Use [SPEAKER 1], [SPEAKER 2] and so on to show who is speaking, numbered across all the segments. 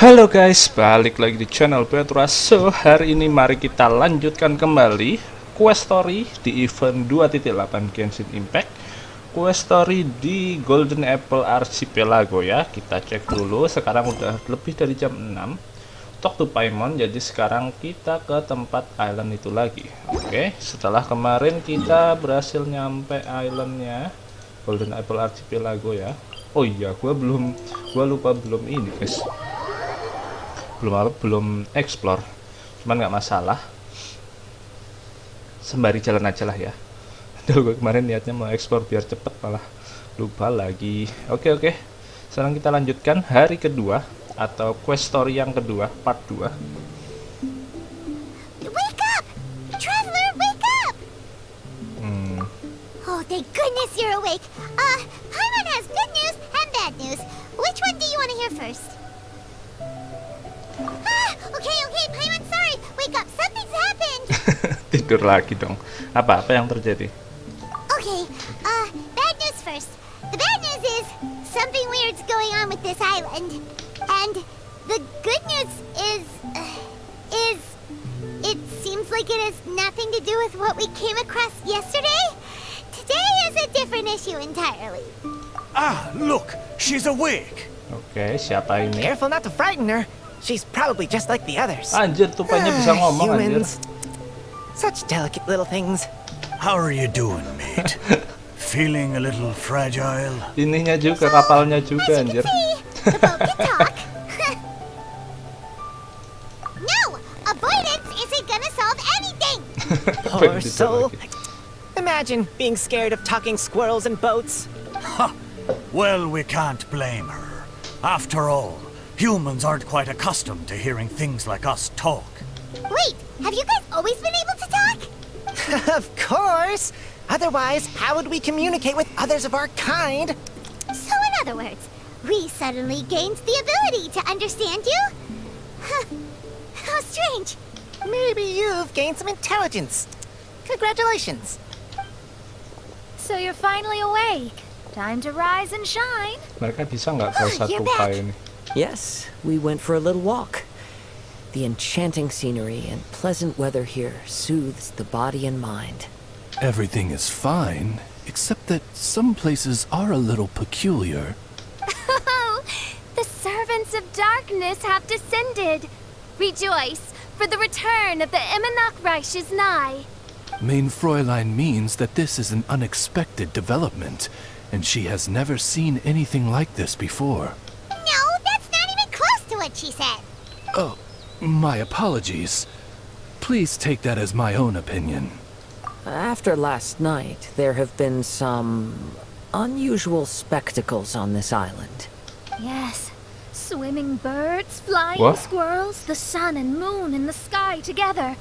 [SPEAKER 1] Halo guys, balik lagi di channel BadRush. So, hari ini mari kita lanjutkan kembali quest story di event 2.8 Genshin Impact. Quest story di Golden Apple Archipelago ya. Kita cek dulu, sekarang udah lebih dari jam 6. Talk to Paimon, jadi sekarang kita ke tempat island itu lagi. Oke, setelah kemarin kita berhasil nyampe islandnya Golden Apple Archipelago ya. Oh iya, gua lupa belum ini guys, belum explore, cuman nggak masalah, sembari jalan aja lah ya. Gue kemarin niatnya mau explore biar cepet, malah lupa lagi. Oke, sekarang kita lanjutkan hari kedua atau quest story yang kedua, part 2.
[SPEAKER 2] Wake up! Traveler, wake up! Oh, thank goodness you're awake. Paimon has good news and bad news. Which one do you want to hear first? Okay, Paimon, sorry. Wake up, something's happened.
[SPEAKER 1] Tidur lagi dong. Apa yang terjadi?
[SPEAKER 2] Okay, bad news first. The bad news is something weird's going on with this island. And the good news is it seems like it has nothing to do with what we came across yesterday. Today is a different issue entirely.
[SPEAKER 3] Ah, look, she's awake.
[SPEAKER 1] Oke, siapa ini?
[SPEAKER 4] Careful not to frighten her. She's probably just like the others.
[SPEAKER 1] Anjir, tupanya bisa ngomong anjir.
[SPEAKER 4] Humans. Such delicate little things.
[SPEAKER 3] How are you doing, mate? Feeling a little fragile?
[SPEAKER 1] Ininya juga, kapalnya juga anjir.
[SPEAKER 2] The boat can talk. No, avoidance isn't gonna solve anything.
[SPEAKER 4] Poor soul. Imagine being scared of talking squirrels and boats.
[SPEAKER 3] Ha! Well, we can't blame her. After all, humans aren't quite accustomed to hearing things like us talk.
[SPEAKER 2] Wait, have you guys always been able to talk?
[SPEAKER 4] Of course. Otherwise, how would we communicate with others of our kind?
[SPEAKER 2] So in other words, we suddenly gained the ability to understand you? Huh. How strange.
[SPEAKER 4] Maybe you've gained some intelligence. Congratulations.
[SPEAKER 5] So you're finally awake. Time to rise and shine.
[SPEAKER 1] Mereka bisa nggak ke satu kai ini?
[SPEAKER 6] Yes, we went for a little walk. The enchanting scenery and pleasant weather here soothes the body and mind.
[SPEAKER 7] Everything is fine, except that some places are a little peculiar.
[SPEAKER 5] Oh, the servants of darkness have descended. Rejoice, for the return of the Mengungkap is nigh.
[SPEAKER 7] Mein Fräulein means that this is an unexpected development, and she has never seen anything like this before.
[SPEAKER 2] No, that's not even close to what she said.
[SPEAKER 7] Oh, my apologies. Please take that as my own opinion.
[SPEAKER 6] After last night, there have been some unusual spectacles on this island.
[SPEAKER 5] Yes, swimming birds, flying
[SPEAKER 1] What?
[SPEAKER 5] squirrels, the sun and moon in the sky together.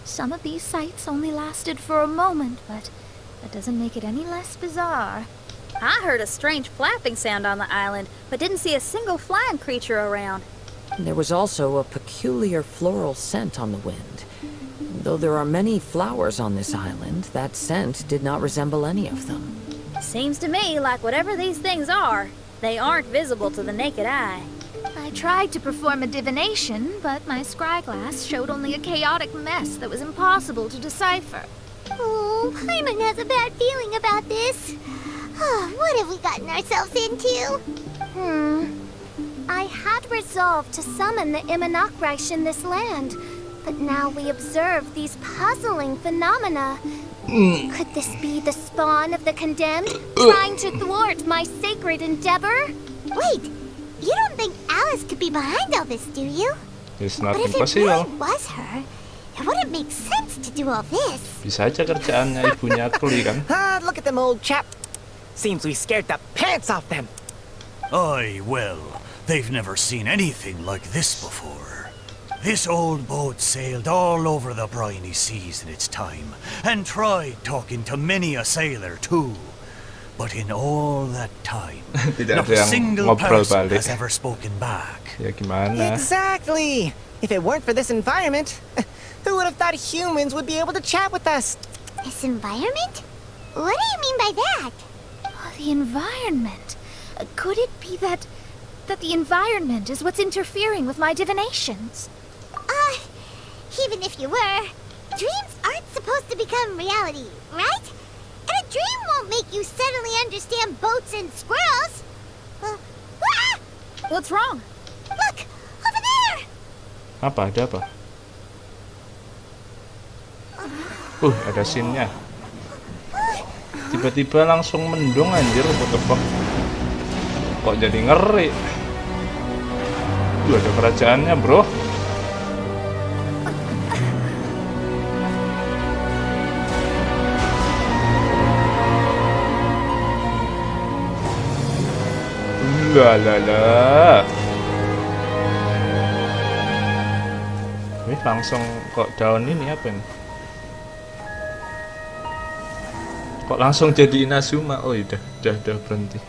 [SPEAKER 5] Some of these sights only lasted for a moment, but that doesn't make it any less bizarre.
[SPEAKER 8] I heard a strange flapping sound on the island, but didn't see a single flying creature around.
[SPEAKER 6] There was also a peculiar floral scent on the wind. Though there are many flowers on this island, that scent did not resemble any of them.
[SPEAKER 8] Seems to me like whatever these things are, they aren't visible to the naked eye.
[SPEAKER 5] I tried to perform a divination, but my scryglass showed only a chaotic mess that was impossible to decipher.
[SPEAKER 2] Oh, Paimon has a bad feeling about this. What have we gotten ourselves into?
[SPEAKER 5] I had resolved to summon the Mengungkap in this land, but now we observe these puzzling phenomena. Could this be the spawn of the condemned, trying to thwart my sacred endeavor?
[SPEAKER 2] Wait, you don't think Alice could be behind all this, do you?
[SPEAKER 1] It's not
[SPEAKER 2] But if it
[SPEAKER 1] impossible.
[SPEAKER 2] really was her, it wouldn't make sense to do all this.
[SPEAKER 1] Bisa aja kerjaannya ibunya Kli kan?
[SPEAKER 4] Ah, look at them old chap. Seems we scared the pants off them.
[SPEAKER 3] Aye, well, they've never seen anything like this before. This old boat sailed all over the briny seas in its time, and tried talking to many a sailor too. But in all that time,
[SPEAKER 1] Tidak
[SPEAKER 3] not
[SPEAKER 1] ada
[SPEAKER 3] a
[SPEAKER 1] yang
[SPEAKER 3] single
[SPEAKER 1] ngobrol
[SPEAKER 3] person
[SPEAKER 1] balik.
[SPEAKER 3] has ever spoken back.
[SPEAKER 1] Ya gimana?
[SPEAKER 4] Exactly. If it weren't for this environment, who would have thought humans would be able to chat with us?
[SPEAKER 2] This environment? What do you mean by that?
[SPEAKER 5] Oh, the environment. Could it be that that the environment is what's interfering with my divinations.
[SPEAKER 2] Even if you were, dreams aren't supposed to become reality, right? And a dream won't make you suddenly understand boats and squirrels.
[SPEAKER 8] What's wrong?
[SPEAKER 2] Look, over there!
[SPEAKER 1] Apa? Ada apa? Ada scene-nya. Tiba-tiba langsung mendung anjir, what the fuck. Kok jadi ngeri? Ada kerajaannya, bro. Lah. Ini langsung kok daun ini apa nih? Kok langsung jadi Inazuma? Oh udah berhenti.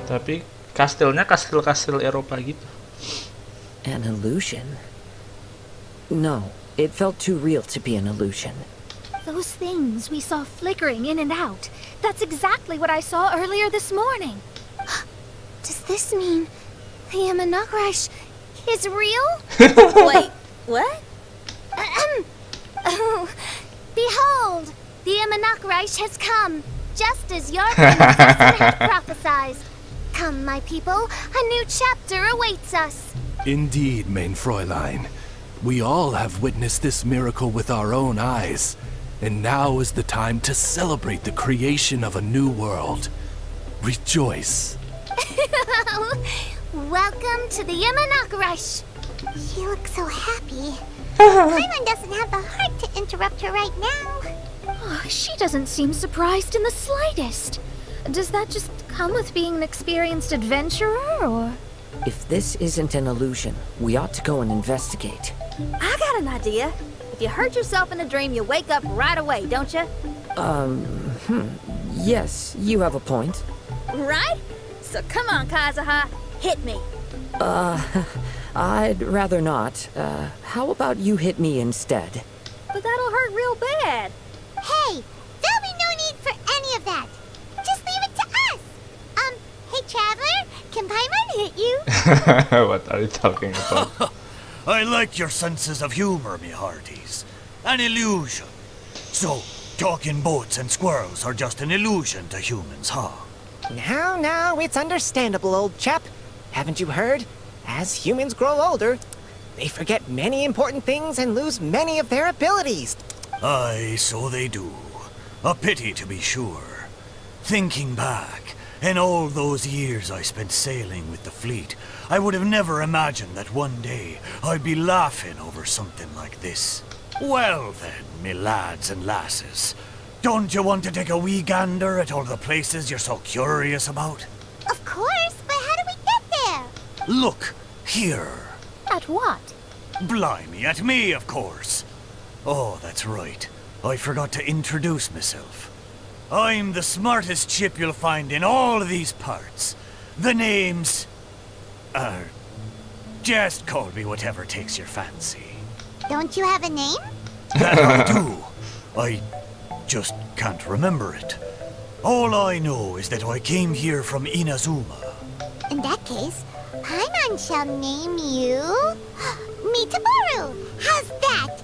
[SPEAKER 1] Tapi kastilnya kastil Eropa gitu.
[SPEAKER 6] An illusion? No, it felt too real to be an illusion.
[SPEAKER 5] Those things we saw flickering in and out, that's exactly what I saw earlier this morning. Does this mean the Imanagrash is real?
[SPEAKER 8] Wait, what?
[SPEAKER 5] Oh, behold, the Imanagrash has come, just as your predecessor had prophesied. Come, my people, a new chapter awaits us.
[SPEAKER 7] Indeed, mein Fräulein. We all have witnessed this miracle with our own eyes. And now is the time to celebrate the creation of a new world. Rejoice.
[SPEAKER 5] Welcome to the Imanagrash.
[SPEAKER 2] She looks so happy. Paimon doesn't have the heart to interrupt her right now.
[SPEAKER 5] Oh, she doesn't seem surprised in the slightest. Does that just come with being an experienced adventurer, or...?
[SPEAKER 6] If this isn't an illusion, we ought to go and investigate.
[SPEAKER 8] I got an idea. If you hurt yourself in a dream, you wake up right away, don't you?
[SPEAKER 6] Yes, you have a point.
[SPEAKER 8] Right? So come on, Kazuha, hit me.
[SPEAKER 6] I'd rather not. How about you hit me instead?
[SPEAKER 8] But that'll hurt real bad.
[SPEAKER 2] Hey, there'll be no need for any of that. Just leave it to us. Hey Traveler, can Paimon hit you?
[SPEAKER 1] What are you talking about?
[SPEAKER 3] I like your senses of humor, me hearties. An illusion. So, talking boats and squirrels are just an illusion to humans, huh?
[SPEAKER 4] Now, it's understandable, old chap. Haven't you heard? As humans grow older, they forget many important things and lose many of their abilities.
[SPEAKER 3] Aye, so they do. A pity, to be sure. Thinking back, in all those years I spent sailing with the fleet, I would have never imagined that one day I'd be laughing over something like this. Well then, me lads and lasses, don't you want to take a wee gander at all the places you're so curious about?
[SPEAKER 2] Of course, but how do we get there?
[SPEAKER 3] Look, here.
[SPEAKER 5] At what?
[SPEAKER 3] Blimey, at me, of course. Oh, that's right. I forgot to introduce myself. I'm the smartest chip you'll find in all of these parts. The name's... just call me whatever takes your fancy.
[SPEAKER 2] Don't you have a name?
[SPEAKER 3] That I do. I just can't remember it. All I know is that I came here from Inazuma.
[SPEAKER 2] In that case, Paimon shall name you... Mitaboru! How's that?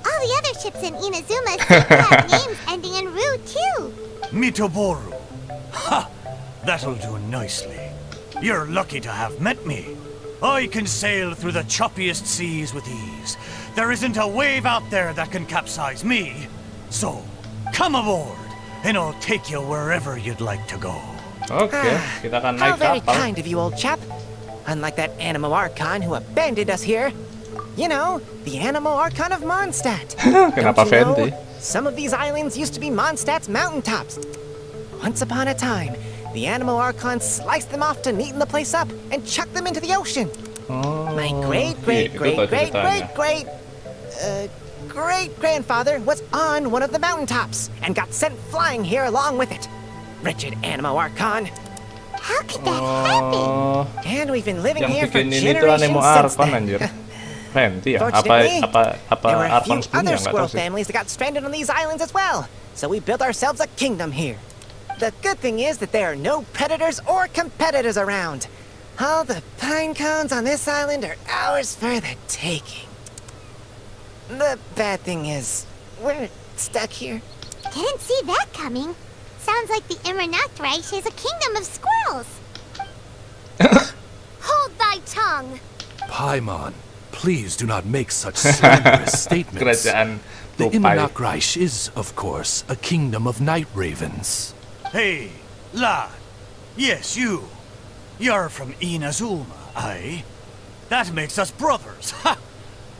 [SPEAKER 2] All the other ships in Inazuma seem to have names ending in Ru, too.
[SPEAKER 3] Mitoboru. Ha! That'll do nicely. You're lucky to have met me. I can sail through the choppiest seas with ease. There isn't a wave out there that can capsize me. So, come aboard, and I'll take you wherever you'd like to go.
[SPEAKER 1] Oke, kita akan
[SPEAKER 4] How
[SPEAKER 1] naik
[SPEAKER 4] very
[SPEAKER 1] kapal.
[SPEAKER 4] kind of you, old chap. Unlike that Animo Archon who abandoned us here. You know, the Animo Archon of Mondstadt.
[SPEAKER 1] Kenapa
[SPEAKER 4] Don't you know,
[SPEAKER 1] Fenty?
[SPEAKER 4] some of these islands used to be Mondstadt's mountaintops. Once upon a time, the Animo Archon sliced them off to neaten the place up and chucked them into the ocean.
[SPEAKER 1] Oh,
[SPEAKER 4] My
[SPEAKER 1] iya, itu tuh ceritanya.
[SPEAKER 4] great-grandfather was on one of the mountaintops and got sent flying here along with it. Wretched Animo Archon.
[SPEAKER 2] How could that happen?
[SPEAKER 1] Oh,
[SPEAKER 4] And we've been living
[SPEAKER 1] yang
[SPEAKER 4] here for
[SPEAKER 1] bikin ini tuh Anemo
[SPEAKER 4] generations since
[SPEAKER 1] Archon
[SPEAKER 4] then.
[SPEAKER 1] anjir. Fenty ya?
[SPEAKER 4] Fortunately,
[SPEAKER 1] Apa
[SPEAKER 4] there were a few
[SPEAKER 1] Archon sebelumnya?
[SPEAKER 4] other
[SPEAKER 1] Nggak tahu
[SPEAKER 4] squirrel
[SPEAKER 1] sih.
[SPEAKER 4] families that got stranded on these islands as well. So we built ourselves a kingdom here. The good thing is that there are no predators or competitors around. All the pine cones on this island are ours for the taking. The bad thing is, we're stuck here.
[SPEAKER 2] Didn't see that coming. Sounds like the Immernachtreich is a kingdom of squirrels.
[SPEAKER 5] Hold thy tongue!
[SPEAKER 7] Paimon, please do not make such slanderous statements.
[SPEAKER 1] Kerajaan
[SPEAKER 7] The
[SPEAKER 1] tupai.
[SPEAKER 7] Immernachtreich is, of course, a kingdom of night ravens.
[SPEAKER 3] Hey, lad. Yes, you. You're from Inazuma, aye? That makes us brothers, ha!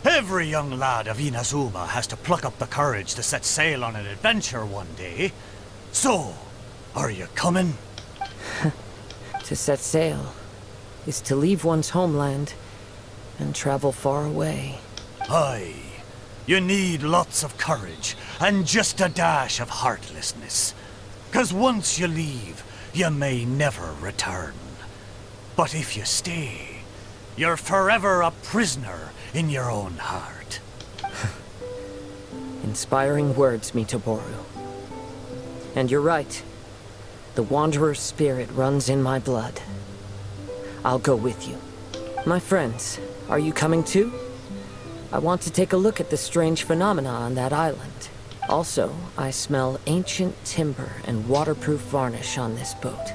[SPEAKER 3] Every young lad of Inazuma has to pluck up the courage to set sail on an adventure one day. So, are you coming?
[SPEAKER 6] To set sail is to leave one's homeland and travel far away.
[SPEAKER 3] Aye. You need lots of courage and just a dash of heartlessness. 'Cause once you leave, you may never return. But if you stay, you're forever a prisoner in your own heart.
[SPEAKER 6] Inspiring words, Mitoboru. And you're right. The Wanderer's spirit runs in my blood. I'll go with you. My friends, are you coming too? I want to take a look at the strange phenomena on that island. Also, I smell ancient timber and waterproof varnish on this boat.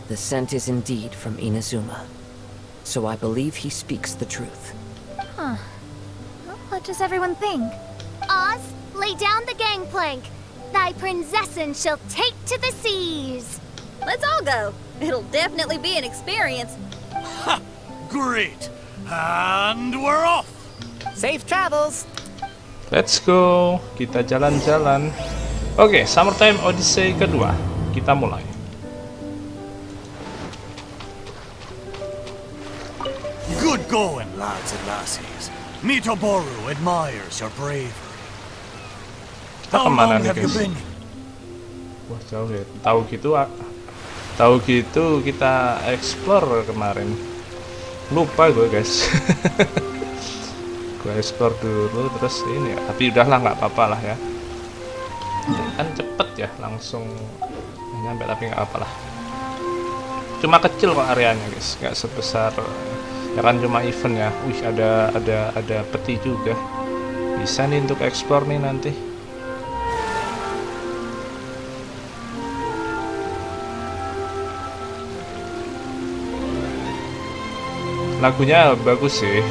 [SPEAKER 6] The scent is indeed from Inazuma. So I believe he speaks the truth.
[SPEAKER 5] Huh. What does everyone think? Oz, lay down the gangplank. Thy prinzessin shall take to the seas.
[SPEAKER 8] Let's all go. It'll definitely be an experience.
[SPEAKER 3] Ha! Great! And we're off!
[SPEAKER 4] Safe travels!
[SPEAKER 1] Let's go, kita jalan-jalan. Oke, Summertime Odyssey kedua, kita mulai.
[SPEAKER 3] Good going, lads and lassies. Mitoboru admires your bravery.
[SPEAKER 1] Kita
[SPEAKER 3] How
[SPEAKER 1] kemana
[SPEAKER 3] long
[SPEAKER 1] nih,
[SPEAKER 3] have you
[SPEAKER 1] guys?
[SPEAKER 3] been?
[SPEAKER 1] Wah, jauh ya. Tahu gitu kita explore kemarin. Lupa gue, guys. Gue explore dulu terus ini ya. Tapi udahlah, nggak apa-apa lah ya. Kan cepet ya, langsung nyampe, tapi nggak apa-apa lah. Cuma kecil kok areanya, guys. Nggak sebesar ya kan, cuma event ya. Wih, ada peti juga. Bisa nih untuk explore nih nanti. Lagunya bagus sih.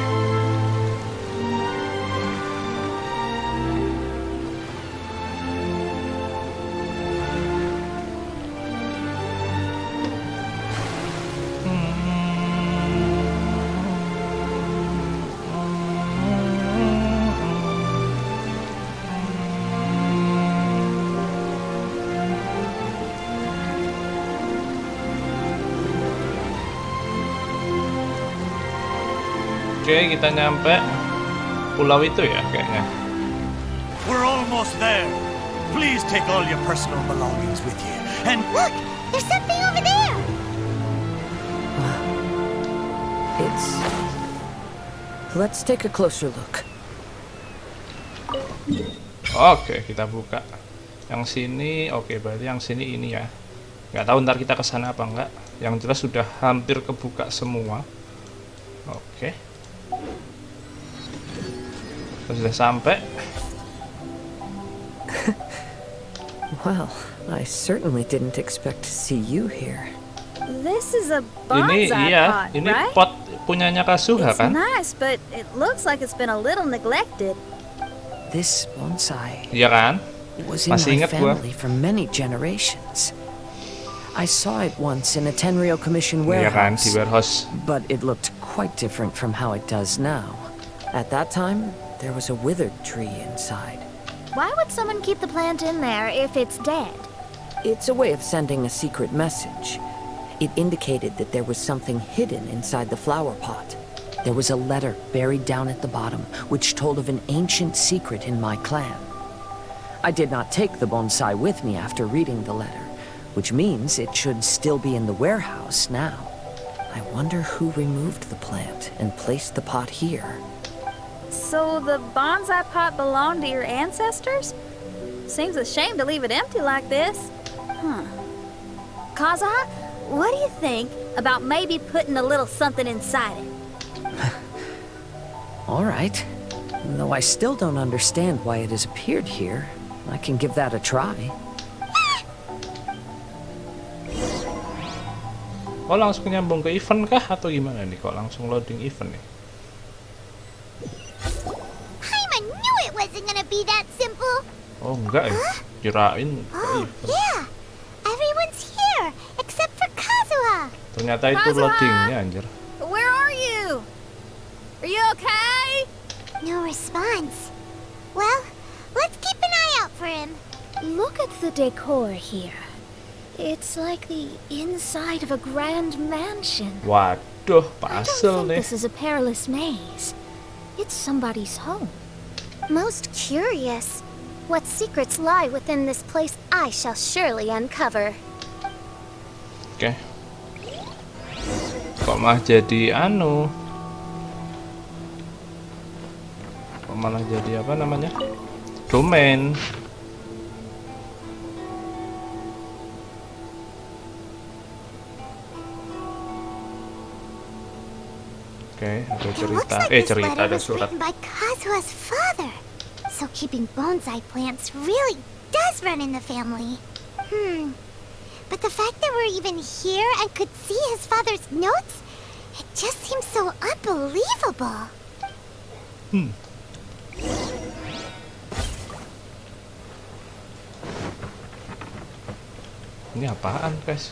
[SPEAKER 1] Oke, kita nyampe pulau itu ya kayaknya.
[SPEAKER 3] We're almost there. Please take all your personal belongings with you. And
[SPEAKER 2] Look, there's something over there.
[SPEAKER 6] Let's take a closer look.
[SPEAKER 1] Oke, kita buka. Yang sini, oke, berarti yang sini ini ya. Nggak tahu ntar kita kesana apa enggak. Yang jelas sudah hampir kebuka semua. Oke. Kita sudah sampai.
[SPEAKER 6] Well, I certainly didn't expect to see you here.
[SPEAKER 8] This is a
[SPEAKER 1] Ini
[SPEAKER 8] bonsai
[SPEAKER 1] iya,
[SPEAKER 8] pot,
[SPEAKER 1] ini
[SPEAKER 8] right?
[SPEAKER 1] pot punyanya Kazuha
[SPEAKER 8] It's
[SPEAKER 1] kan?
[SPEAKER 8] nice, but it looks like it's been a little neglected.
[SPEAKER 6] This bonsai
[SPEAKER 1] Iya kan?
[SPEAKER 6] was in
[SPEAKER 1] Masih
[SPEAKER 6] my
[SPEAKER 1] ingat gua.
[SPEAKER 6] family for many generations. I saw it once in a Tenryou Commission
[SPEAKER 1] Iya kan,
[SPEAKER 6] warehouse,
[SPEAKER 1] di warehouse.
[SPEAKER 6] but it looked quite different from how it does now. At that time, there was a withered tree inside.
[SPEAKER 5] Why would someone keep the plant in there if it's dead?
[SPEAKER 6] It's a way of sending a secret message. It indicated that there was something hidden inside the flower pot. There was a letter buried down at the bottom, which told of an ancient secret in my clan. I did not take the bonsai with me after reading the letter, which means it should still be in the warehouse now. I wonder who removed the plant and placed the pot here.
[SPEAKER 8] So the bonsai pot belonged to your ancestors? Seems a shame to leave it empty like this. Huh. Kazuha, what do you think about maybe putting a little something inside it?
[SPEAKER 6] All right. Though I still don't understand why it has appeared here, I can give that a try.
[SPEAKER 1] Oh, langsung nyambung ke event kah atau gimana nih? Kok langsung loading event nih?
[SPEAKER 2] Paimon knew it wasn't gonna be that simple.
[SPEAKER 1] Oh, enggak ya. Kirain ke
[SPEAKER 2] Oh,
[SPEAKER 1] event.
[SPEAKER 2] yeah. Everyone's here except for Kazuha.
[SPEAKER 1] Ternyata itu
[SPEAKER 8] Kazuha!
[SPEAKER 1] loadingnya anjir.
[SPEAKER 8] Where are you? Are you okay?
[SPEAKER 2] No response. Well, let's keep an eye out for him.
[SPEAKER 5] Look at the decor here. It's like the inside of a grand mansion.
[SPEAKER 1] Waduh,
[SPEAKER 5] I don't
[SPEAKER 1] pasel
[SPEAKER 5] think
[SPEAKER 1] nih.
[SPEAKER 5] this is a perilous maze. It's somebody's home.
[SPEAKER 2] Most curious.
[SPEAKER 5] What secrets lie within this place I shall surely uncover.
[SPEAKER 1] Oke. Kok malah jadi anu? Kok malah jadi apa namanya? Domain. Oke, ada
[SPEAKER 2] It looks
[SPEAKER 1] cerita.
[SPEAKER 2] like this
[SPEAKER 1] Cerita
[SPEAKER 2] letter
[SPEAKER 1] ada
[SPEAKER 2] was
[SPEAKER 1] surat.
[SPEAKER 2] written by Kazuha's father. So keeping bonsai plants really does run in the family. But the fact that we're even here and could see his father's notes, it just seems so unbelievable.
[SPEAKER 1] Ini apaan, guys?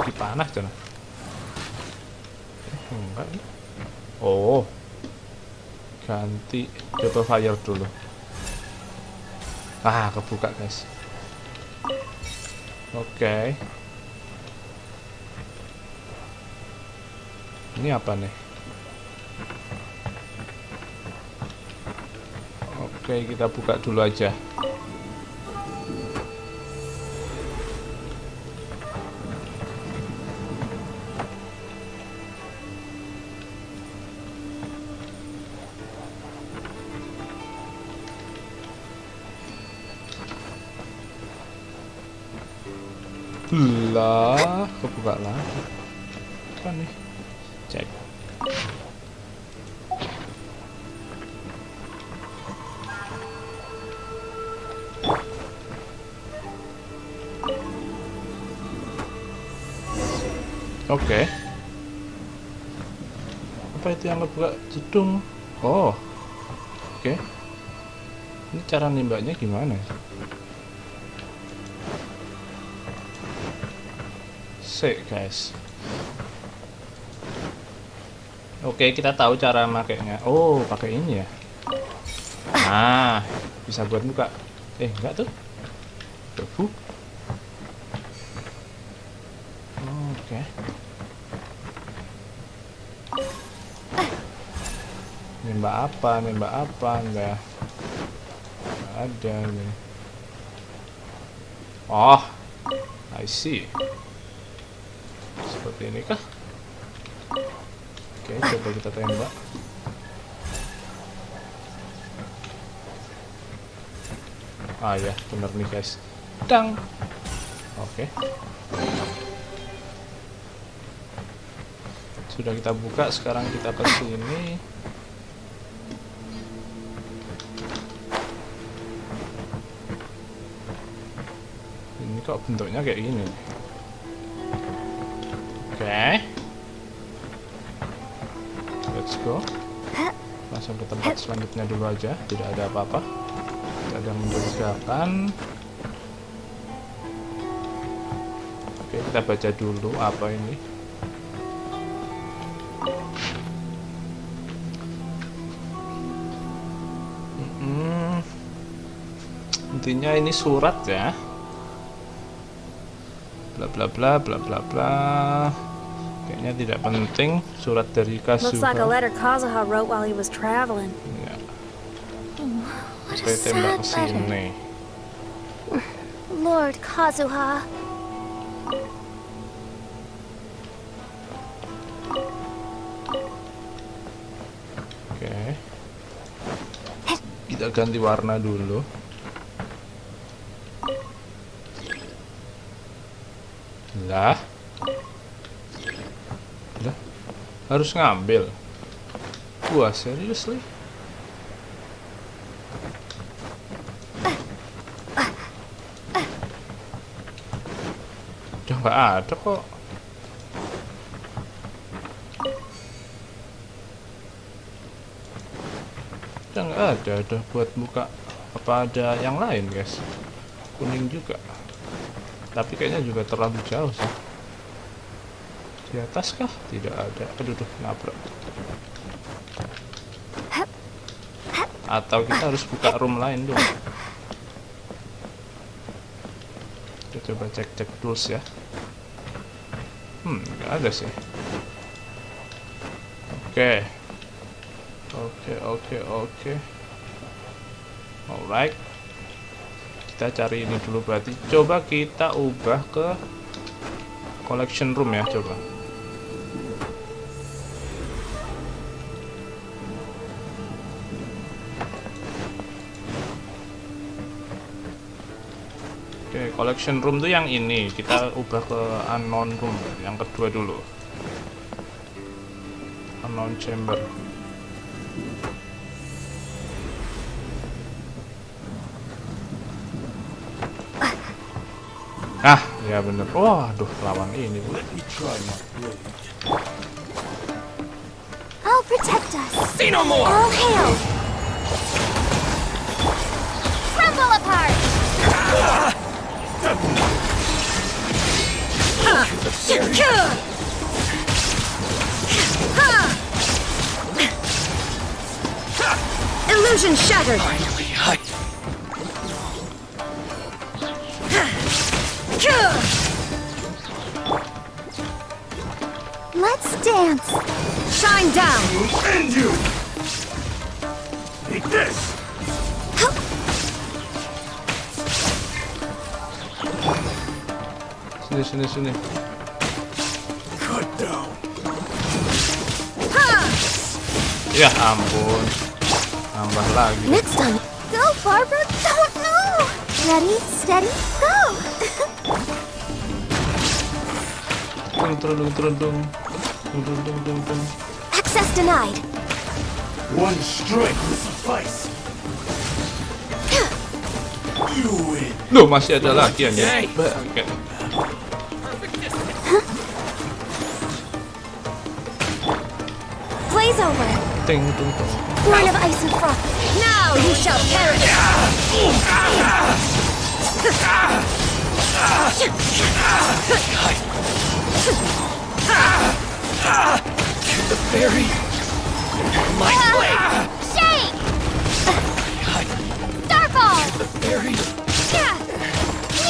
[SPEAKER 1] Dipanah jangan. Enggak nih. Oh. Ganti coba fire dulu. Ah, kebuka, guys. Oke. Ini apa nih? Oke, kita buka dulu aja. Lah, kebuka lagi. Apa nih? Cek. Oke. Apa itu yang kebuka? Jedung. Oh. Oke. Ini cara nembaknya gimana? Guys. Oke, kita tahu cara makainya. Oh, pakai ini ya. Nah, bisa buat buka. Enggak tuh. Debu. Oke. Nembak apa? Enggak ada nih. Oh, I see. Seperti ini kah? Oke, coba kita tembak. Ah ya, bener nih guys. Dang. Oke. Sudah kita buka, sekarang kita ke sini. Ini kok bentuknya kayak gini. Oke. Let's go. Langsung ke tempat selanjutnya dulu aja. Tidak ada apa-apa. Tidak ada yang mencurigakan. Oke, kita baca dulu apa ini. Intinya ini surat ya. Bla bla bla bla bla bla. Kayaknya tidak penting. Surat dari
[SPEAKER 8] Looks like a
[SPEAKER 1] Kazuha.
[SPEAKER 8] letter Kazuha wrote while he was traveling.
[SPEAKER 1] Ya,
[SPEAKER 5] What a
[SPEAKER 1] saya tembak ke
[SPEAKER 5] sad letter.
[SPEAKER 1] sini.
[SPEAKER 5] Lord Kazuha.
[SPEAKER 1] Oke. Kita ganti warna dulu. Lah. Lah. Harus ngambil. Wah, seriously? Udah nggak ada kok. Udah nggak ada. Udah buat buka. Apa ada yang lain, guys? Kuning juga. Tapi kayaknya juga terlalu jauh sih. Di atas kah? Tidak ada. Aduh, nabrak. Atau kita harus buka room lain dulu. Kita coba cek tools ya. Nggak ada sih. Oke. Alright. Kita cari ini dulu berarti. Coba kita ubah ke collection room ya, coba. Oke, collection room tuh yang ini. Kita ubah ke unknown room, yang kedua dulu. Unknown chamber. Ah, ya bener. Wah, aduh, lawan ini.
[SPEAKER 5] I'll protect us. See no more. All hail. Crumble apart. Illusion shattered. Let's dance. Shine down.
[SPEAKER 3] End you! Take this!
[SPEAKER 1] Sini.
[SPEAKER 3] Cut down!
[SPEAKER 1] Ya ampun. Nambah lagi.
[SPEAKER 5] Next time. Go, Barbara. Don't move. Ready, steady, go.
[SPEAKER 1] Terundung.
[SPEAKER 5] Access denied.
[SPEAKER 3] One strike will suffice! You win!
[SPEAKER 1] Loh, masih ada lagi aja. Oke.
[SPEAKER 5] Blaze over.
[SPEAKER 1] Ting.
[SPEAKER 5] Born of ice and frost. Now you shall perish.
[SPEAKER 3] The fairy! My blade!
[SPEAKER 5] Shake! Starfall!
[SPEAKER 3] The fairy!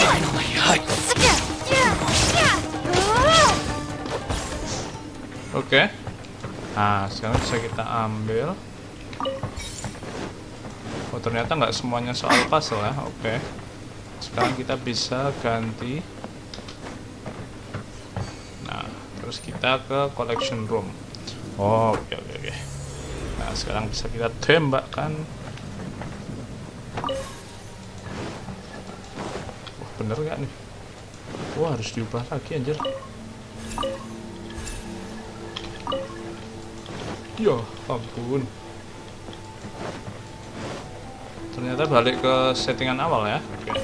[SPEAKER 3] Finally,
[SPEAKER 1] Oke. Nah, sekarang bisa kita ambil. Oh, ternyata nggak semuanya soal puzzle ya. Oke. Sekarang kita bisa ganti. Nah, terus kita ke collection room. Oh, oke. Nah, sekarang bisa kita tembakkan. Wah, bener nggak nih? Wah, harus diubah lagi anjir. Ya ampun. Ternyata balik ke settingan awal ya. Oke.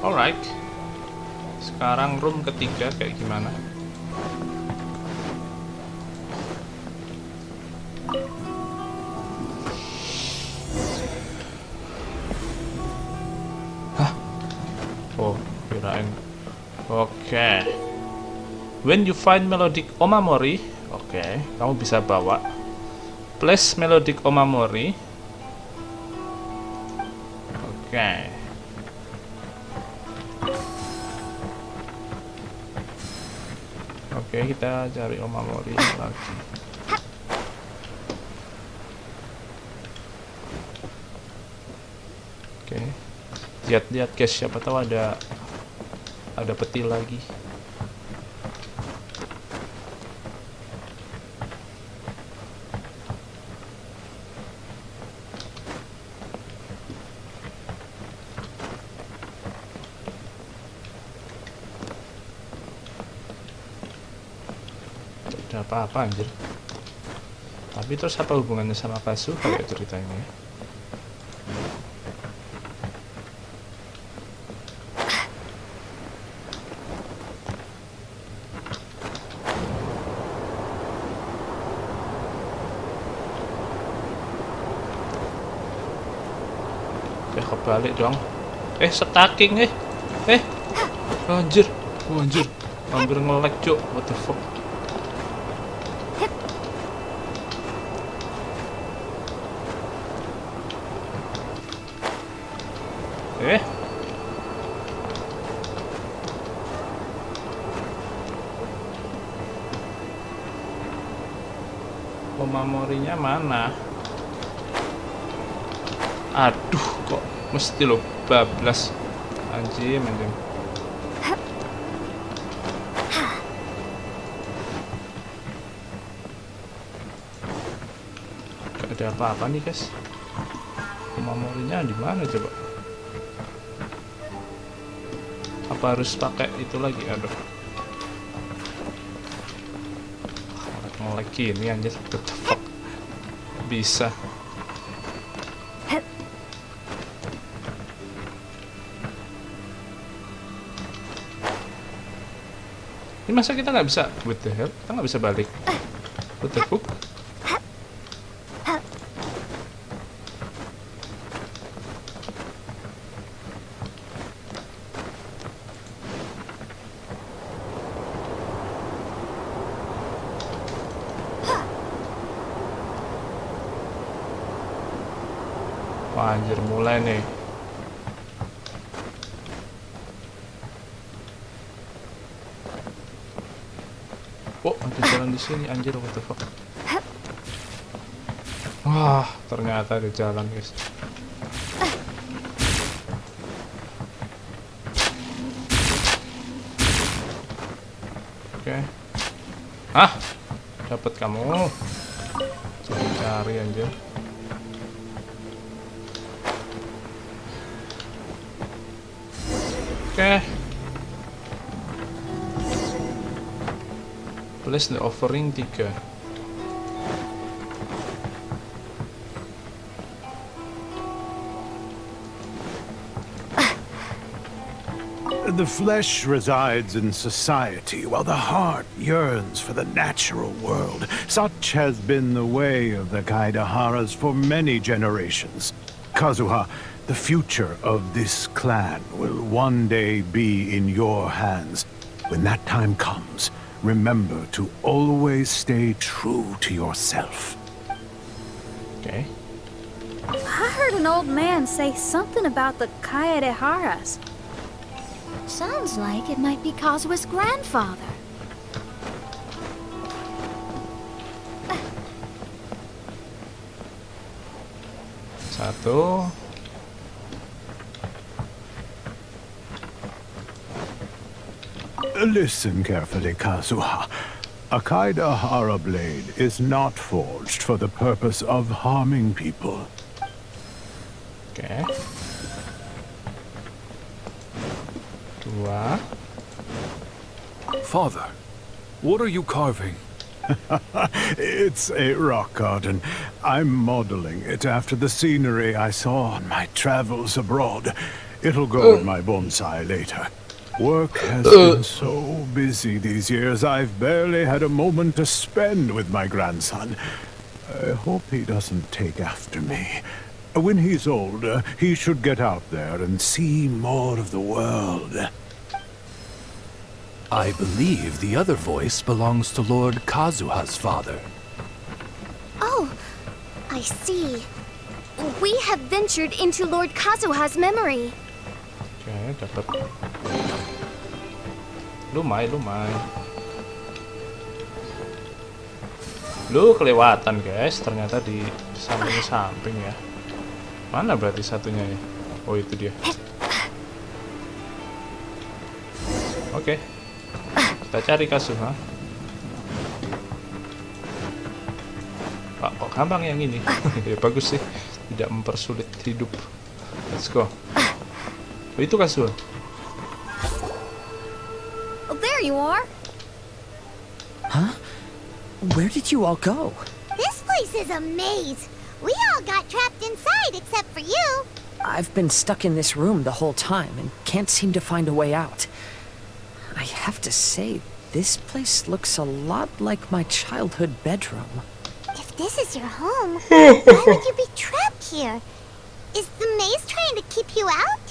[SPEAKER 1] Alright. Sekarang room ketiga kayak gimana? Oh, kirain. Oke. When you find melodic omamori, Oke, kamu bisa bawa. Place melodic omamori. Oke. Oke, kita cari omamori lagi. Oke. Lihat-lihat guys, siapa tahu ada peti lagi. Tidak ada apa-apa anjir. Tapi terus apa hubungannya sama Kazuha ya ceritanya? Kebalik dong. Stacking anjir. Anjir. Hampir nge-lag, cuk. What the fuck? Omamorinya mana? Aduh, kok mesti lo bablas. Anjir. Gak ada apa-apa nih guys. Omamorinya di mana coba? Apa harus pakai itu lagi? Aduh. Lagi ini anjir, what the fuck? Bisa. Ini masa kita nggak bisa? What the hell? Kita nggak bisa balik. What the fuck? Wah, anjir, mulai nih. Oh, ada jalan di sini, anjir, what the fuck. Wah, ternyata ada jalan, guys. Oke. Dapat kamu. Cari anjir. Oke. Place the offering 3.
[SPEAKER 9] The flesh resides in society, while the heart yearns for the natural world. Such has been the way of the Kaidaharas for many generations. Kazuha, the future of this clan will one day be in your hands. When that time comes, remember to always stay true to yourself.
[SPEAKER 1] Okay.
[SPEAKER 8] I heard an old man say something about the Kaidaharas.
[SPEAKER 5] Sounds like it might be Kazuha's grandfather.
[SPEAKER 1] Satu.
[SPEAKER 9] Listen carefully, Kazuha. A Kaidahara blade is not forged for the purpose of harming people.
[SPEAKER 1] Okay. 2.
[SPEAKER 7] Father, what are you carving?
[SPEAKER 9] It's a rock garden. I'm modeling it after the scenery I saw on my travels abroad. It'll go in my bonsai later. Work has been so busy these years, I've barely had a moment to spend with my grandson. I hope he doesn't take after me. When he's older, he should get out there and see more of the world.
[SPEAKER 7] I believe the other voice belongs to Lord Kazuha's father.
[SPEAKER 5] Oh, I see. We have ventured into Lord Kazuha's memory.
[SPEAKER 1] Oke, dapat. Lumayan. Lu kelewatan guys, ternyata di samping ya. Mana berarti satunya ya? Oh itu dia. Oke, kita cari Kazuha. Pak, kok gampang yang ini? Ya bagus sih, tidak mempersulit hidup. Let's go. Oh itu Kazuha.
[SPEAKER 8] Oh, there you are.
[SPEAKER 6] Huh? Where did you all go?
[SPEAKER 2] This place is a maze. We all got trapped inside except for you.
[SPEAKER 6] I've been stuck in this room the whole time and can't seem to find a way out. I have to say, this place looks a lot like my childhood bedroom.
[SPEAKER 2] If this is your home, why would you be trapped here? Is the maze trying to keep you out?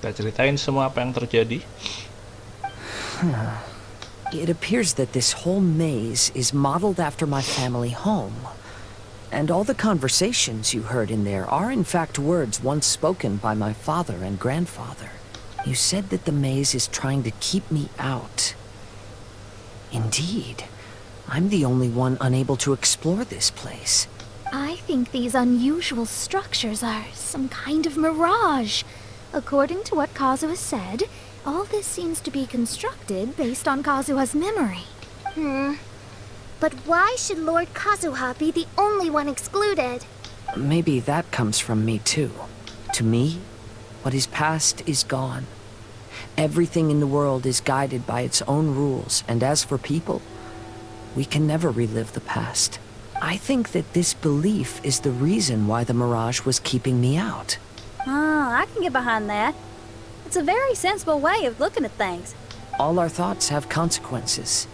[SPEAKER 1] Kita ceritain semua apa yang terjadi.
[SPEAKER 6] It appears that this whole maze is modeled after my family home. And all the conversations you heard in there are in fact words once spoken by my father and grandfather. You said that the maze is trying to keep me out. Indeed. I'm the only one unable to explore this place.
[SPEAKER 5] I think these unusual structures are some kind of mirage. According to what Kazuha said, all this seems to be constructed based on Kazuha's memory. But why should Lord Kazuha be the only one excluded?
[SPEAKER 6] Maybe that comes from me too. To me, what is past is gone. Everything in the world is guided by its own rules, and as for people, we can never relive the past. I think that this belief is the reason why the mirage was keeping me out.
[SPEAKER 8] Oh, I can get behind that. It's a very sensible way of looking at things.
[SPEAKER 6] All our thoughts have consequences.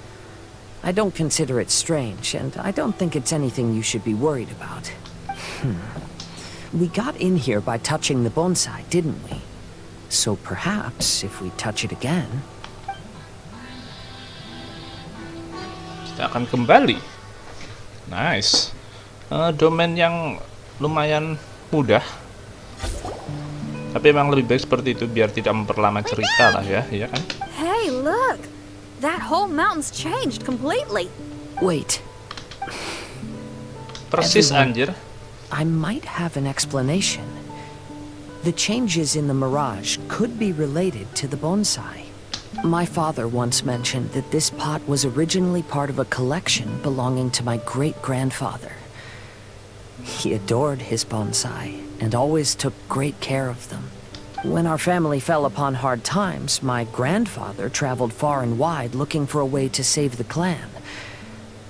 [SPEAKER 6] I don't consider it strange, and I don't think it's anything you should be worried about. We got in here by touching the bonsai, didn't we? So perhaps, if we touch it again...
[SPEAKER 1] Kita akan kembali. Nice. Domain yang lumayan mudah. Tapi emang lebih baik seperti itu biar tidak memperlama cerita lah ya, ya kan?
[SPEAKER 8] Hey, look! That whole mountain's changed completely.
[SPEAKER 6] Wait.
[SPEAKER 1] Persis
[SPEAKER 6] Everyone,
[SPEAKER 1] anjir.
[SPEAKER 6] I might have an explanation. The changes in the mirage could be related to the bonsai. My father once mentioned that this pot was originally part of a collection belonging to my great-grandfather. He adored his bonsai and always took great care of them. When our family fell upon hard times, my grandfather traveled far and wide looking for a way to save the clan.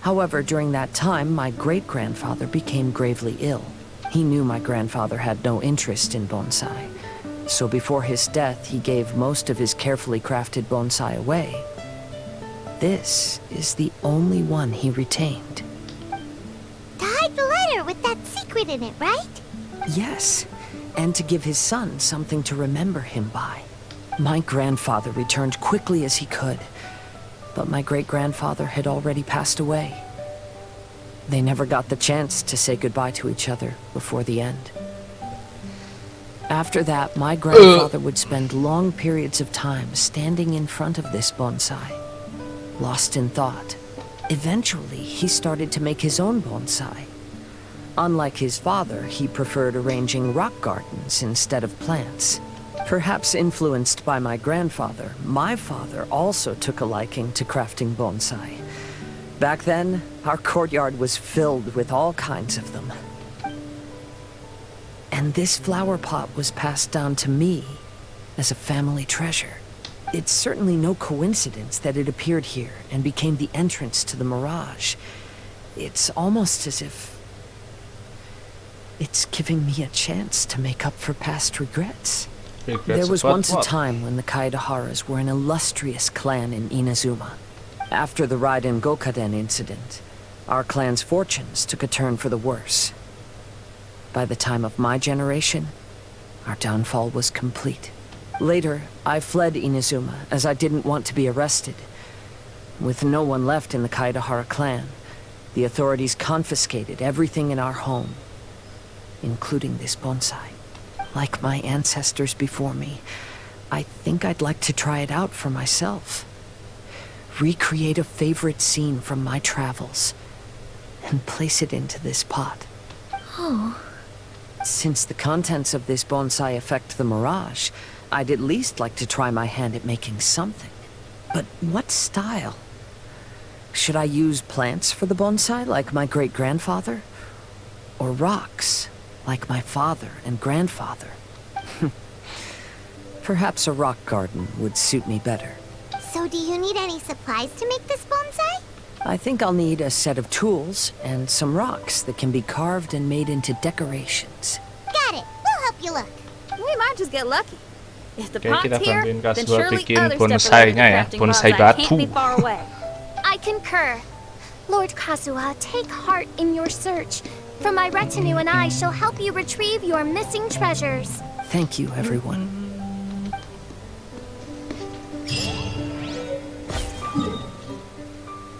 [SPEAKER 6] However, during that time, my great-grandfather became gravely ill. He knew my grandfather had no interest in bonsai, so before his death, he gave most of his carefully crafted bonsai away. This is the only one he retained.
[SPEAKER 2] To hide the letter with that secret in it, right?
[SPEAKER 6] Yes, and to give his son something to remember him by. My grandfather returned quickly as he could, but my great-grandfather had already passed away. They never got the chance to say goodbye to each other before the end. After that, my grandfather would spend long periods of time standing in front of this bonsai, lost in thought. Eventually, he started to make his own bonsai. Unlike his father, he preferred arranging rock gardens instead of plants. Perhaps influenced by my grandfather, my father also took a liking to crafting bonsai. Back then, our courtyard was filled with all kinds of them. And this flower pot was passed down to me as a family treasure. It's certainly no coincidence that it appeared here and became the entrance to the mirage. It's almost as if it's giving me a chance to make up for past regrets. There was once a time when the Kaidaharas were an illustrious clan in Inazuma. After the Raiden Gokaden incident, our clan's fortunes took a turn for the worse. By the time of my generation, our downfall was complete. Later, I fled Inazuma as I didn't want to be arrested. With no one left in the Kaidahara clan, the authorities confiscated everything in our home, including this bonsai. Like my ancestors before me, I think I'd like to try it out for myself. Recreate a favorite scene from my travels, and place it into this pot.
[SPEAKER 5] Oh.
[SPEAKER 6] Since the contents of this bonsai affect the mirage, I'd at least like to try my hand at making something. But what style? Should I use plants for the bonsai, like my great-grandfather? Or rocks, like my father and grandfather? Perhaps a rock garden would suit me better.
[SPEAKER 2] So do you need any supplies to make this bonsai?
[SPEAKER 6] I think I'll need a set of tools and some rocks that can be carved and made into decorations.
[SPEAKER 2] Got it. We'll help you look.
[SPEAKER 8] We might just get lucky. If the
[SPEAKER 1] Oke,
[SPEAKER 8] pot's
[SPEAKER 1] kita
[SPEAKER 8] here,
[SPEAKER 1] bantuin
[SPEAKER 8] then
[SPEAKER 1] Kazuha
[SPEAKER 8] surely
[SPEAKER 1] bikin
[SPEAKER 8] other stuff related to
[SPEAKER 1] bonsainya ya,
[SPEAKER 8] crafting
[SPEAKER 1] bonsai
[SPEAKER 8] can't
[SPEAKER 1] batu.
[SPEAKER 8] be far away.
[SPEAKER 5] I concur. Lord Kazuha, take heart in your search. For my retinue and I shall help you retrieve your missing treasures.
[SPEAKER 6] Thank you, everyone.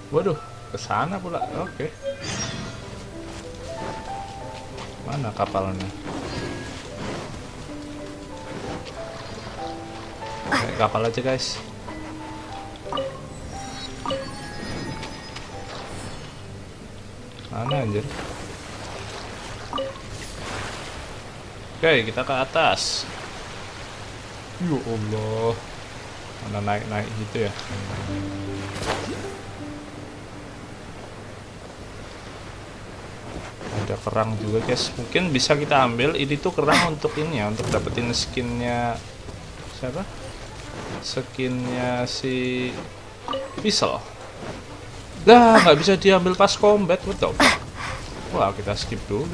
[SPEAKER 1] Waduh, kesana pula. Oke. Mana kapalnya? Naik kapal aja, guys. Mana anjir? Oke, kita ke atas. Ya Allah. Mana naik-naik gitu ya? Ada kerang juga, guys. Mungkin bisa kita ambil. Ini tuh kerang untuk ini ya, untuk dapetin skinnya siapa? Skinnya si Pistol. Dah, nggak bisa diambil pas combat, betul. Wah, kita skip dulu.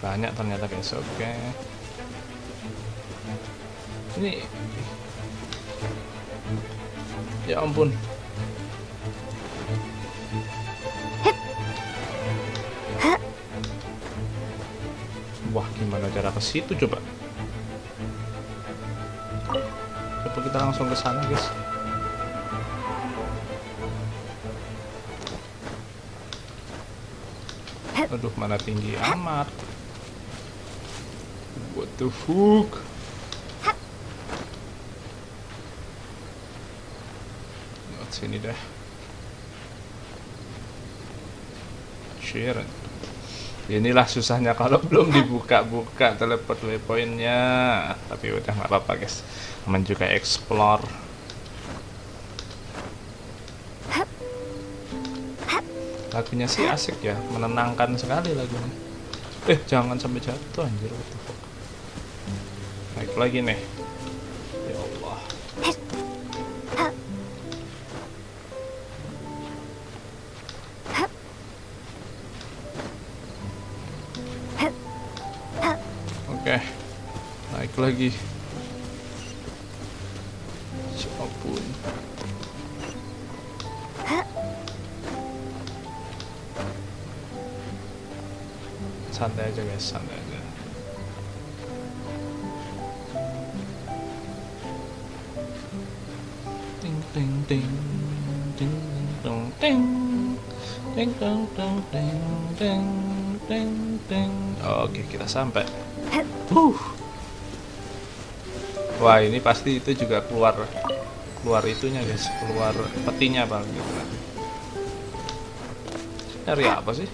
[SPEAKER 1] Banyak ternyata, guys. Oke. Ini. Ya ampun. Wah, gimana cara ke situ coba? Coba kita langsung ke sana, guys. Aduh, mana tinggi amat. What the fuck? Lewat sini dah. Share. Inilah susahnya kalau belum dibuka-buka teleport waypointnya. Tapi udah nggak apa-apa, guys. Aman juga explore. Lagunya sih asik ya, menenangkan sekali lagunya. Jangan sampai jatuh anjir. What the fuck. Naik lagi nih. Ya Allah. Oke, naik lagi. Ya ampun. Santai aja, guys, santai aja. Ting ting ting ting dong ting ting dong dong ting ting ting ting. Oke, kita sampai. Wah, ini pasti itu juga keluar itunya, guys, keluar petinya paling gitu nanti. Dari apa sih?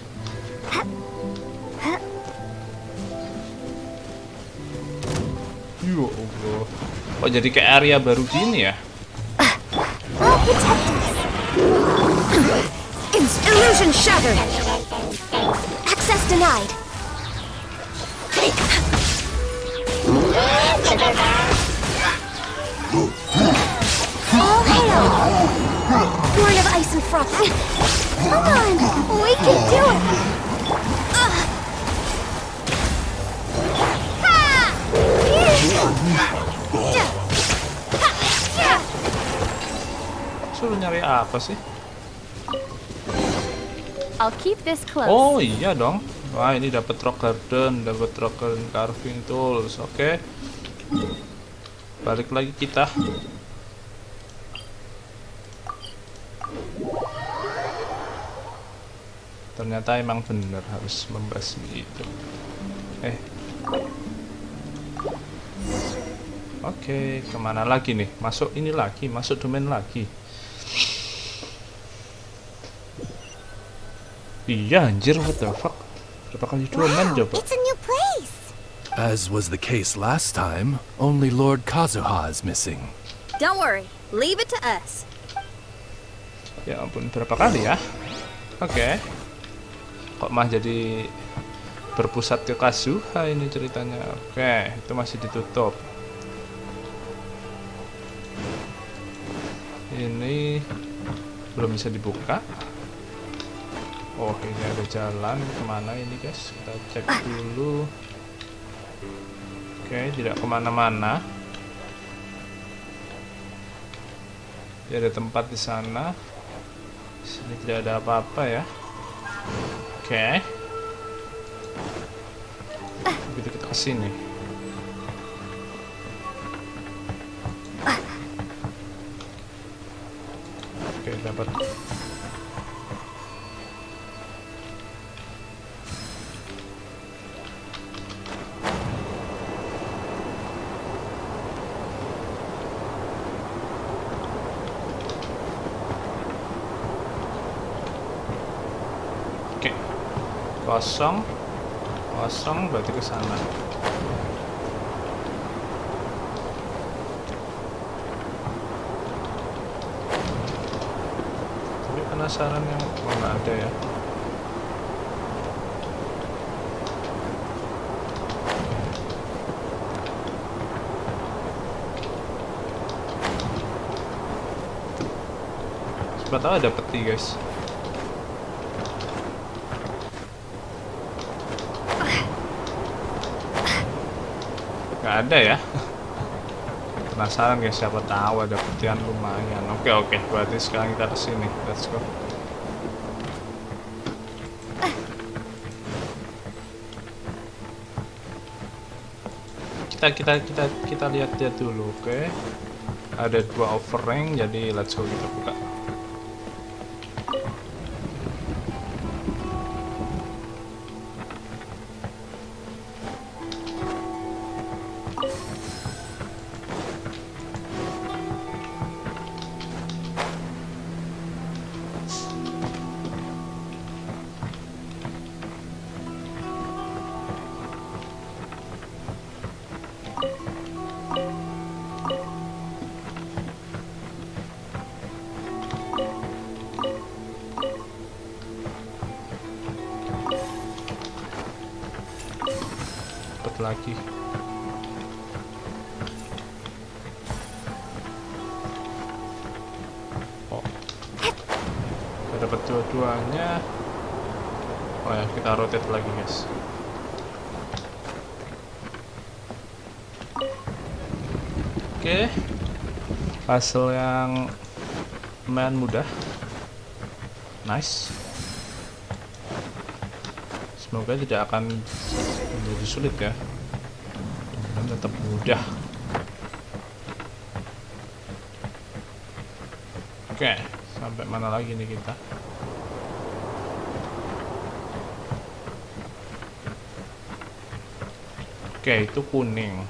[SPEAKER 1] Ya Allah. Kok jadi kayak area baru gini ya?
[SPEAKER 5] Illusion shattered. Access denied. All hail! Born of ice and frost. Come on, we can do it.
[SPEAKER 1] Suruh nyari apa sih?
[SPEAKER 5] I'll keep this close.
[SPEAKER 1] Oh iya dong. Wah, ini dapat rock garden carving tools. Oke. Balik lagi kita. Ternyata emang bener harus membasmi itu. Oke, kemana lagi nih? Masuk ini lagi, masuk domain lagi. Iya anjir, what the fuck? Berapa kali domain coba?
[SPEAKER 2] It's a new place.
[SPEAKER 7] As was the case last time, only Lord Kazuha is missing.
[SPEAKER 8] Don't worry, leave it to us.
[SPEAKER 1] Ya ampun, berapa kali ya? Oke. Kok mah jadi berpusat ke Kazuha ini ceritanya. Oke, itu masih ditutup. Ini belum bisa dibuka. Oh, ini ada jalan kemana ini guys? Kita cek dulu. Oke, tidak kemana-mana. Ada tempat di sana. Sini tidak ada apa-apa ya. Oke. Begitu kita ke sini. Oke, dapat. Kosong berarti ke sana. Tapi penasaran yang mana ada ya. Siapa tahu ada peti guys. Nggak ada ya. Penasaran guys, siapa tahu ada petian lumayan. Oke, berarti sekarang kita kesini. Let's go. Kita lihat dulu. Oke. Ada 2 overrank, jadi let's go kita buka. Lagi kita dapat dua-duanya. Oh ya, kita rotate lagi guys. Oke, hasil yang lumayan mudah. Nice. Semoga tidak akan menjadi sulit ya. Dan tetap mudah. Oke, sampai mana lagi nih kita? Oke, itu kuning.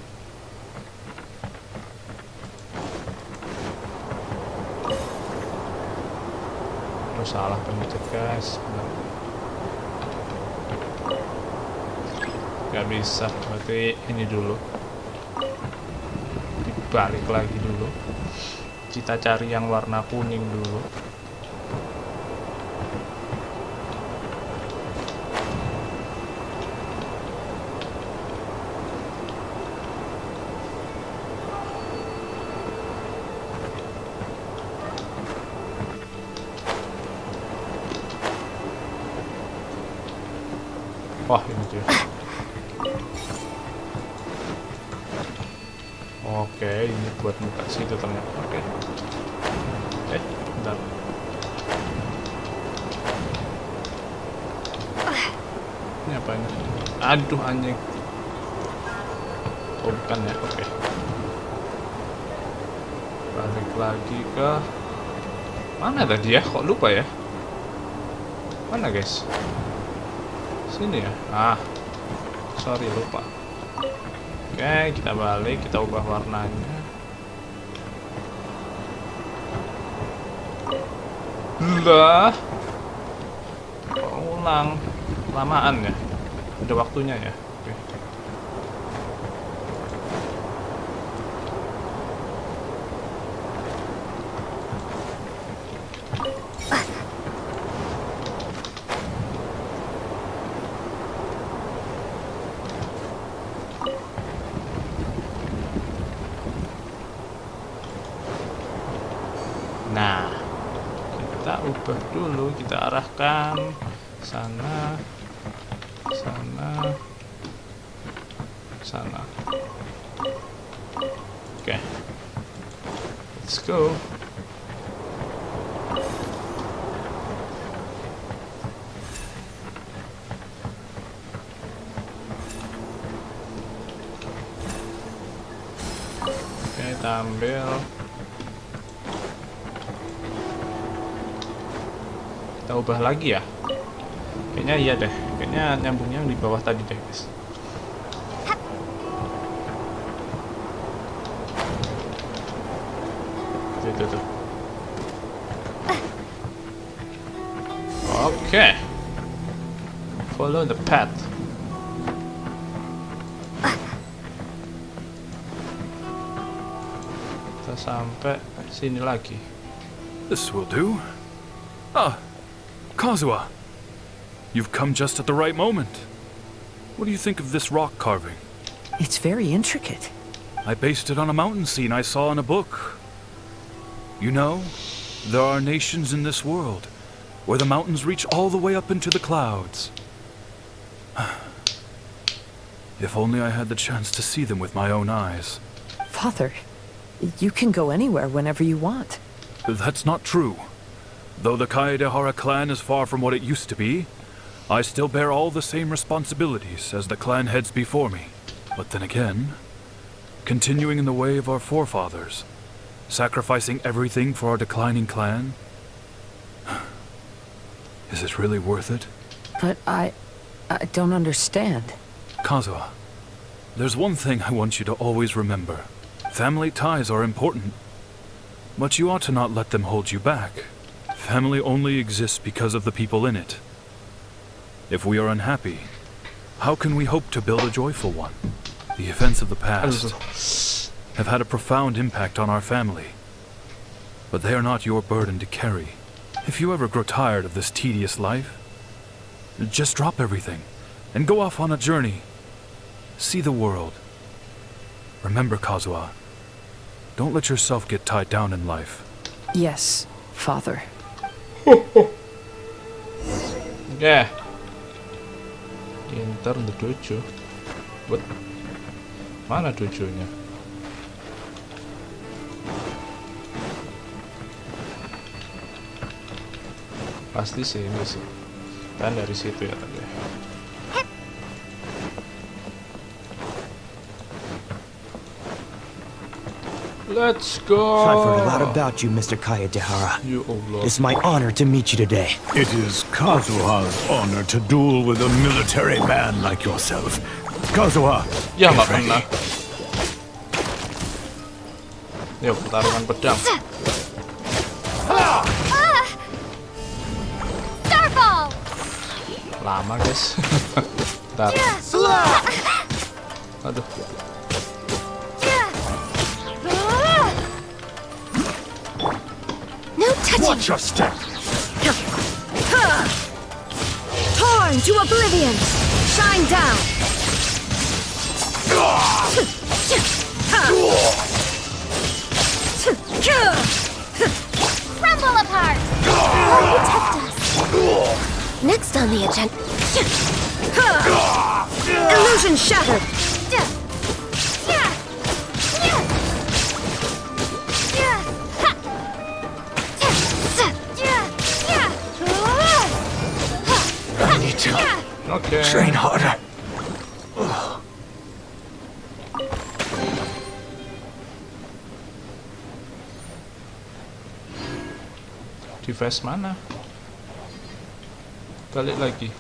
[SPEAKER 1] Terus salah pencet guys. Gak bisa, berarti ini dulu. Dibalik lagi dulu. Kita cari yang warna kuning dulu. Wah, ini dia. Oke, ini buat buka situ ternyata. Oke. Bentar. apanya? Aduh anjing. Oh bukan ya, oke. Balik lagi ke mana tadi ya? Kok lupa ya? Mana guys? Sini ya? Sorry lupa. Oke, kita balik, kita ubah warnanya. Lah, ulang, lamaan ya. Ada waktunya ya. Oke. Nah, kita ubah dulu, kita arahkan sana, sana, sana. Oke, let's go. Oke, kita ambil. Kita ubah lagi ya. Kayaknya iya deh. Kayaknya nyambungnya yang di bawah tadi deh, guys. Tuh. Oke. Follow the path. Kita sampai sini lagi.
[SPEAKER 10] This will do. Kazuha, you've come just at the right moment. What do you think of this rock carving?
[SPEAKER 6] It's very intricate.
[SPEAKER 10] I based it on a mountain scene I saw in a book. You know, there are nations in this world where the mountains reach all the way up into the clouds. If only I had the chance to see them with my own eyes.
[SPEAKER 6] Father, you can go anywhere whenever you want.
[SPEAKER 10] That's not true. Though the Kaedehara clan is far from what it used to be, I still bear all the same responsibilities as the clan heads before me. But then again, continuing in the way of our forefathers, sacrificing everything for our declining clan, is it really worth it?
[SPEAKER 6] But I don't understand.
[SPEAKER 10] Kazuha, there's one thing I want you to always remember. Family ties are important, but you ought to not let them hold you back. Family only exists because of the people in it. If we are unhappy, how can we hope to build a joyful one? The events of the past have had a profound impact on our family, but they are not your burden to carry. If you ever grow tired of this tedious life, just drop everything and go off on a journey. See the world. Remember, Kazuha, don't let yourself get tied down in life.
[SPEAKER 6] Yes, Father.
[SPEAKER 1] Ya. Enter the dojo. What? Mana dojonya? Pasti sini sih. Kan dari situ ya tadi. Let's go.
[SPEAKER 11] I've heard a lot about you, Mr. Kaedehara. It's my honor to meet you today.
[SPEAKER 9] It is Kazuha's honor to duel with a military man like yourself. Kazuha,
[SPEAKER 1] Ya
[SPEAKER 9] get
[SPEAKER 1] nggak
[SPEAKER 9] ready.
[SPEAKER 1] pernah. Yuk pertarungan pedang.
[SPEAKER 5] Starball!
[SPEAKER 1] Lama guys. Bentar. Aduh.
[SPEAKER 5] No touching!
[SPEAKER 9] Watch your step.
[SPEAKER 5] Torn to oblivion! Shine down! Crumble apart! Protect us! Next on the agenda... Illusion shattered!
[SPEAKER 1] Oke.
[SPEAKER 11] Train harder.
[SPEAKER 1] Device mana? Balik lagi.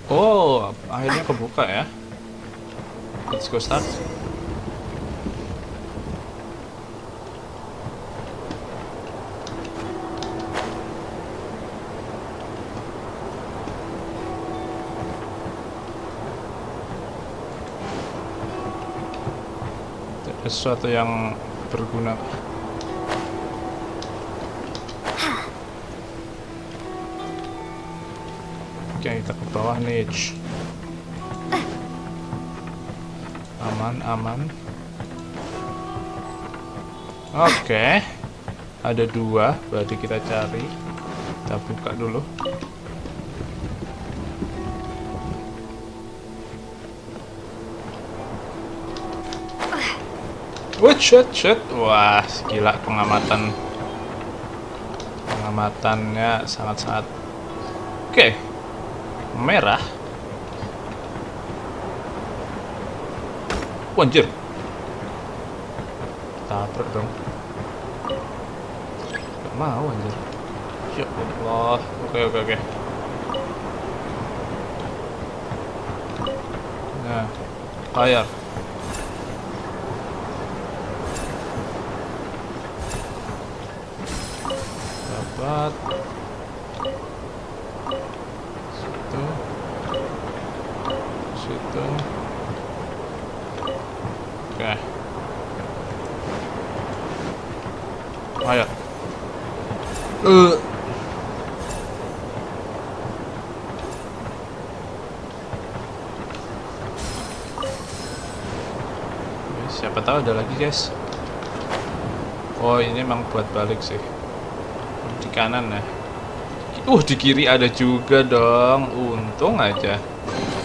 [SPEAKER 1] Oh, akhirnya kebuka ya. Let's go start. Sesuatu yang berguna. Oke, kita ke bawah nih. Aman. Oke, ada 2, berarti kita cari. Kita buka dulu. Shit. Wah, gila pengamatannya sangat-sangat. Oke. Merah. Anjir. Tabrak dong. Gak mau anjir. Ya Allah. Oke. Nah, fire. Dapat. Situ. Oke. Ayo. Siapa tahu ada lagi, guys. Oh, ini emang buat balik sih. Di kanan ya. Di kiri ada juga dong. Untung aja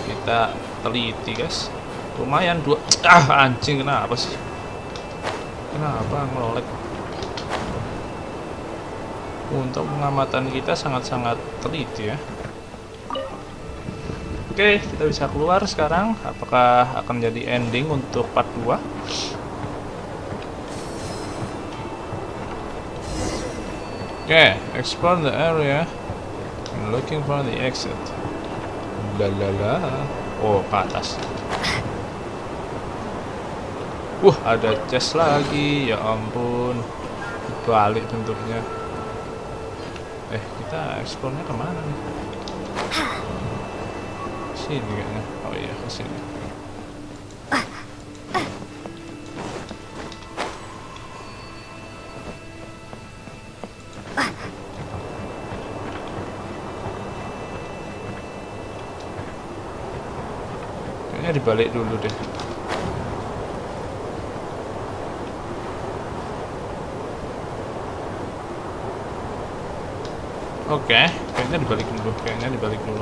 [SPEAKER 1] kita teliti, guys. Lumayan 2. Anjing, kenapa sih? Kenapa ngelolek? Untuk pengamatan kita sangat-sangat teliti ya. Oke, kita bisa keluar sekarang. Apakah akan jadi ending untuk part 2? Oke, explore the area and looking for the exit. Oh, ke atas. Ada chest lagi. Ya ampun. Balik bentuknya. Kita explore-nya kemana nih? Sini kayaknya. Oh iya, ke sini. Kayaknya dibalik dulu deh. Oke, kayaknya dibalik dulu.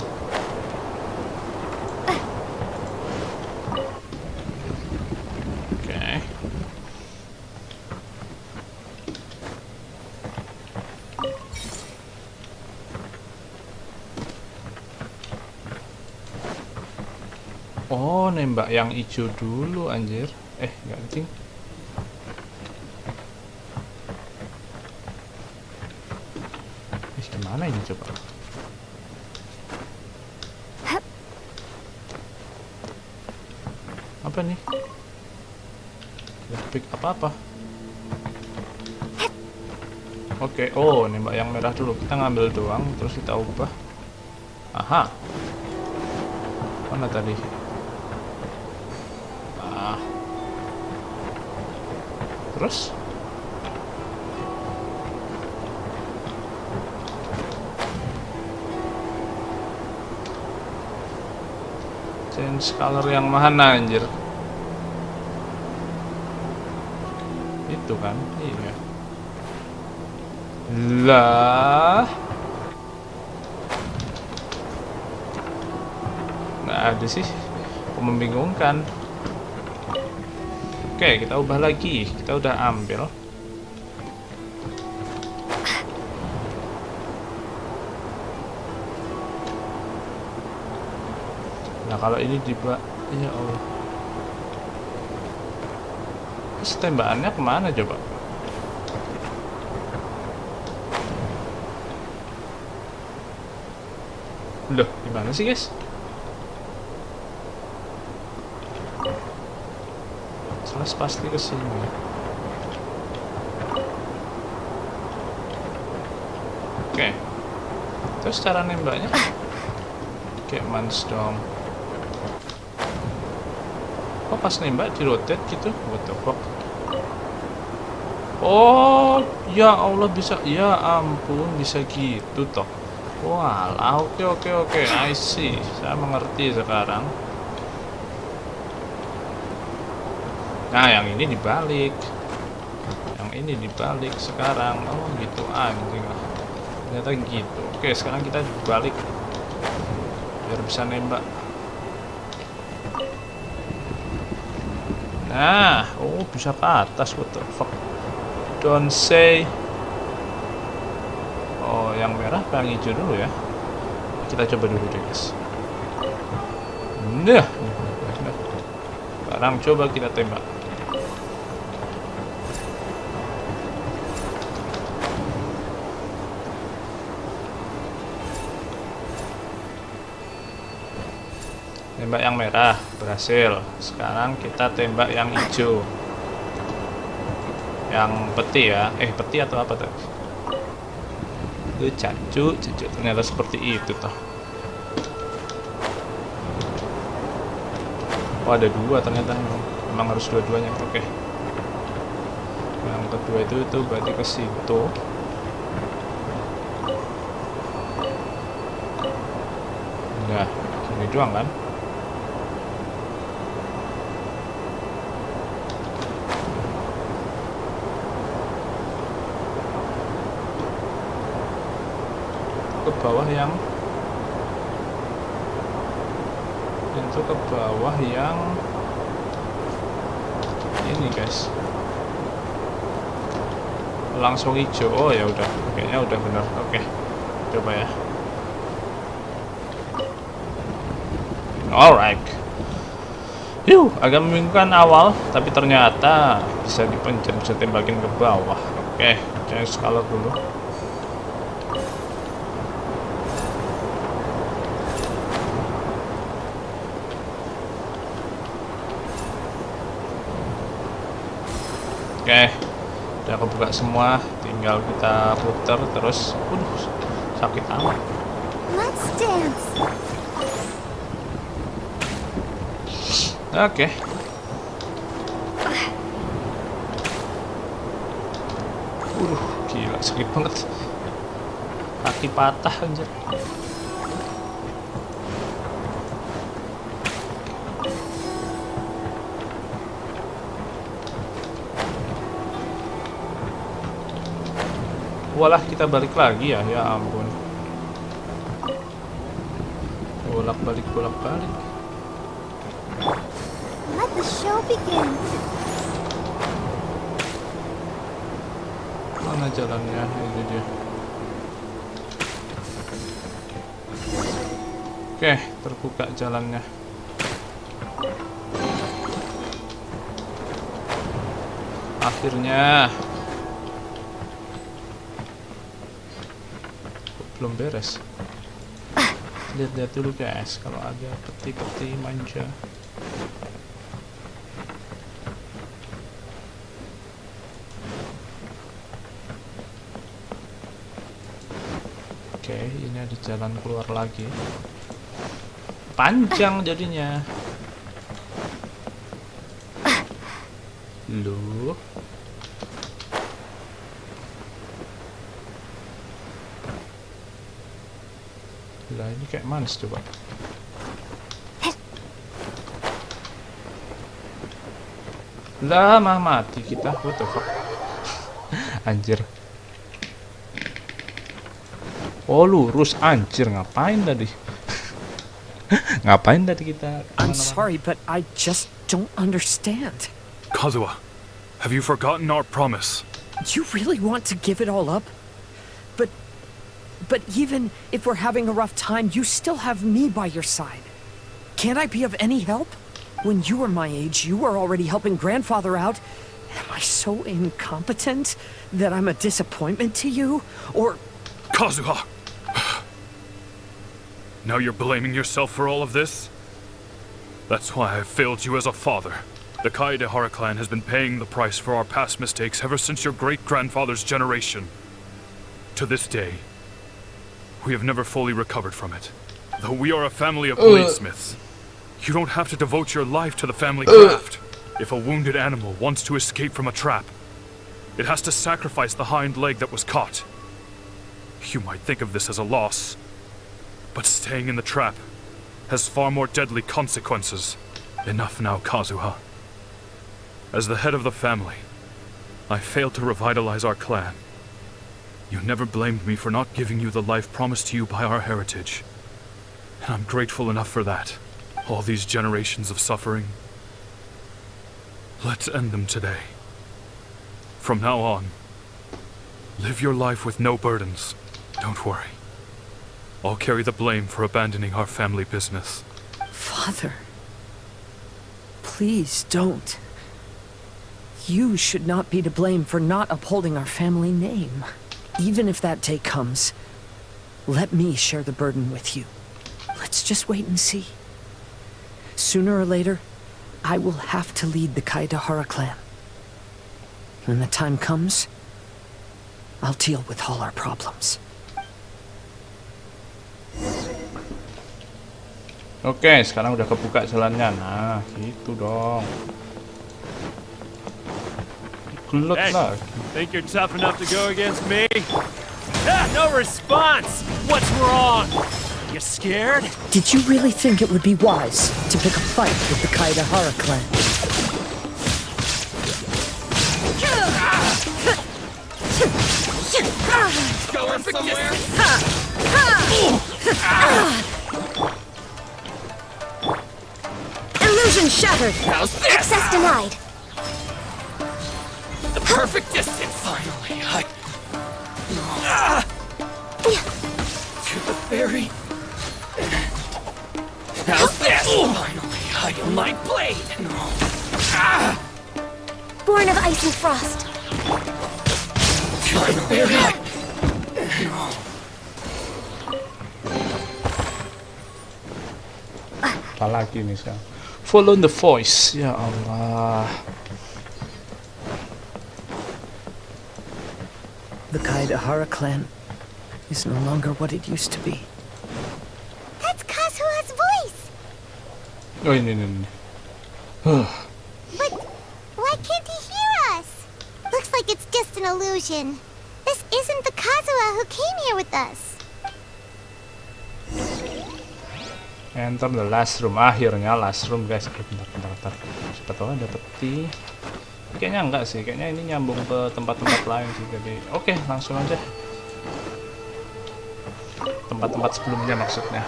[SPEAKER 1] Oke. Oh, nembak yang hijau dulu anjir. Nggak penting. Gimana ini coba? Apa nih? Gak pick apa-apa. Oke, nembak yang merah dulu. Kita ngambil doang, terus kita ubah. Aha. Mana tadi? Terus? Change color yang mana anjir? Itu kan? Iya. Lah. Nggak ada sih. membingungkan. Oke, kita ubah lagi. Kita udah ambil. Nah, kalau ini ya Allah. Terus tembakannya kemana coba? Loh, gimana sih guys? Jelas pasti ke sini. Oke. Terus cara nembaknya kayak mans dong. Kok pas nembak di rotate gitu? What the fuck? Oh, ya Allah bisa. Ya ampun, bisa gitu toh. Wah, oke, I see. Saya mengerti sekarang. Nah, yang ini dibalik. Yang ini dibalik sekarang. Oh, gitu anjing. Ternyata gitu. Oke, sekarang kita balik biar bisa nembak. Nah, oh bisa ke atas. What the fuck? Don't say. Oh, yang merah apa yang hijau dulu ya? Kita coba dulu deh guys. Nah, sekarang coba kita tembak. Tembak yang merah berhasil. Sekarang kita tembak yang hijau. Yang peti ya. Peti atau apa tuh? Cacu, ternyata seperti itu toh. Oh, ada dua ternyata. Memang harus dua-duanya. Oke. Yang kedua itu berarti ke situ. Nah, ini doang kan? Ke bawah yang itu, ke bawah yang ini guys, langsung hijau. Oh ya udah, kayaknya udah benar. Oke, coba ya. Alright. Agak membingungkan awal, tapi ternyata bisa dipencet, bisa tembakin ke bawah. Oke, jangan skala dulu. Oke, udah kebuka semua, tinggal kita puter terus. Sakit amat.
[SPEAKER 2] Let's dance.
[SPEAKER 1] Oke. Gila, sakit banget. Kaki patah anjir. Walah, kita balik lagi ya, ya ampun. Bolak-balik.
[SPEAKER 2] Let the show begin.
[SPEAKER 1] Mana jalannya? Ini dia. Oke, terbuka jalannya. Akhirnya. Belum beres. Lihat-lihat dulu guys, kalau ada peti-peti manja. Oke, ini ada jalan keluar lagi. Panjang jadinya. Loh. Lah, ini kayak manis coba. Lah, mati kita. What the fuck? Anjir. Oh, lurus. Anjir, ngapain tadi? Ngapain tadi kita
[SPEAKER 6] I'm
[SPEAKER 1] kemana-mana?
[SPEAKER 6] sorry, but I just don't understand.
[SPEAKER 10] Kazuha, have you forgotten our promise?
[SPEAKER 6] You really want to give it all up? But even if we're having a rough time, you still have me by your side. Can't I be of any help? When you were my age, you were already helping grandfather out. Am I so incompetent that I'm a disappointment to you? Or...
[SPEAKER 10] Kazuha! Now you're blaming yourself for all of this? That's why I've failed you as a father. The Kaedehara clan has been paying the price for our past mistakes ever since your great-grandfather's generation. To this day, we have never fully recovered from it. Though we are a family of bladesmiths, you don't have to devote your life to the family craft. If a wounded animal wants to escape from a trap, it has to sacrifice the hind leg that was caught. You might think of this as a loss, but staying in the trap has far more deadly consequences. Enough now, Kazuha. As the head of the family, I failed to revitalize our clan. You never blamed me for not giving you the life promised to you by our heritage. And I'm grateful enough for that. All these generations of suffering, let's end them today. From now on, live your life with no burdens. Don't worry. I'll carry the blame for abandoning our family business.
[SPEAKER 6] Father, please don't. You should not be to blame for not upholding our family name. Even if that day comes, let me share the burden with you. Let's just wait and see. Sooner or later, I will have to lead the Kaedehara clan. When the time comes, I'll deal with all our problems.
[SPEAKER 1] Oke, sekarang udah kebuka jalannya. Nah, gitu dong. Gelut lah.
[SPEAKER 12] Think you're tough enough to go against me? Ah, no response! What's wrong? You scared?
[SPEAKER 6] Did you really think it would be wise to pick a fight with the Kaedehara clan?
[SPEAKER 12] Going somewhere?
[SPEAKER 5] Illusion shattered.
[SPEAKER 12] How's this?
[SPEAKER 5] Access denied.
[SPEAKER 12] The perfect distance! Finally, to the ferry. How's this? Finally, I am my blade!
[SPEAKER 5] Born of ice and frost.
[SPEAKER 12] To the ferry.
[SPEAKER 1] Apalagi nih sekarang. Follow the voice. Ya Allah.
[SPEAKER 6] The Kaedehara clan is no longer what it used to be.
[SPEAKER 2] That's Kazuha's voice!
[SPEAKER 1] Oh, ini.
[SPEAKER 2] But why can't he hear us? Looks like it's just an illusion. This isn't the Kazuha who came here with us.
[SPEAKER 1] Enter the last room. Akhirnya last room, guys. Bentar. Siapa tahu ada peti. Kayaknya enggak sih. Kayaknya ini nyambung ke tempat-tempat lain sih. Jadi oke, langsung aja. Tempat-tempat sebelumnya maksudnya.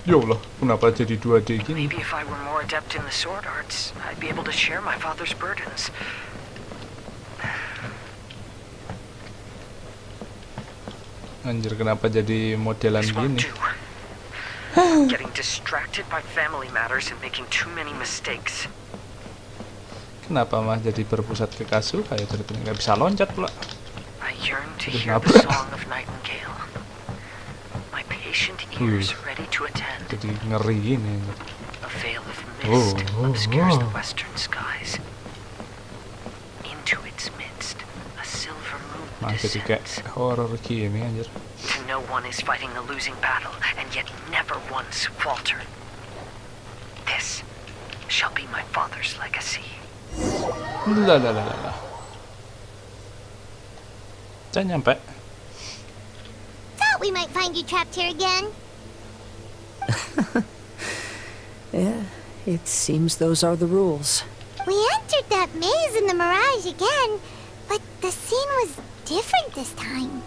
[SPEAKER 1] Ya Allah, kenapa jadi 2D gini?
[SPEAKER 6] Maybe if I were more adept in the sword arts, I'd be able to share my father's burdens.
[SPEAKER 1] Anjir, kenapa jadi modelan gini?
[SPEAKER 6] Getting distracted by family matters and making too many mistakes.
[SPEAKER 1] Kenapa mah jadi berpusat ke Kazuha ya, ceritanya nggak bisa loncat pula.
[SPEAKER 6] I yearn to
[SPEAKER 1] Terus
[SPEAKER 6] hear
[SPEAKER 1] ngapa?
[SPEAKER 6] the song of nightingale. My patient ears ready to attend.
[SPEAKER 1] Jadi ngeri gini.
[SPEAKER 6] A veil of mist obscures the western skies. Into its midst, a silver moon
[SPEAKER 1] Mah jadi kayak
[SPEAKER 6] descends.
[SPEAKER 1] horror gini anjir.
[SPEAKER 6] To know one is fighting a losing battle, and yet never once falter. This shall be my father's legacy.
[SPEAKER 1] Lah. Saya nyampe.
[SPEAKER 2] Thought we might find you trapped here again.
[SPEAKER 6] Yeah, it seems those are the rules.
[SPEAKER 2] We entered that maze in the mirage again, but the scene was different this time.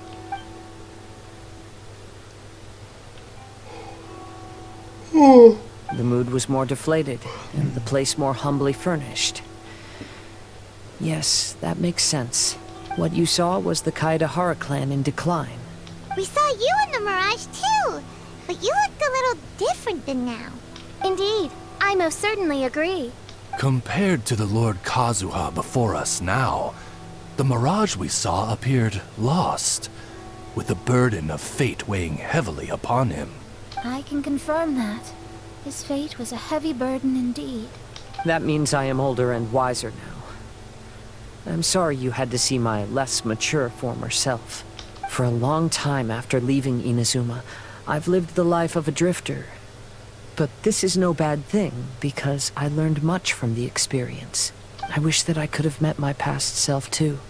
[SPEAKER 6] The mood was more deflated, and the place more humbly furnished. Yes, that makes sense. What you saw was the Kaedahara clan in decline.
[SPEAKER 2] We saw you in the mirage too, but you looked a little different than now.
[SPEAKER 5] Indeed, I most certainly agree.
[SPEAKER 7] Compared to the Lord Kazuha before us now, the mirage we saw appeared lost, with the burden of fate weighing heavily upon him.
[SPEAKER 5] I can confirm that. His fate was a heavy burden indeed.
[SPEAKER 6] That means I am older and wiser now. I'm sorry you had to see my less mature former self. For a long time after leaving Inazuma, I've lived the life of a drifter. But this is no bad thing, because I learned much from the experience. I wish that I could have met my past self too.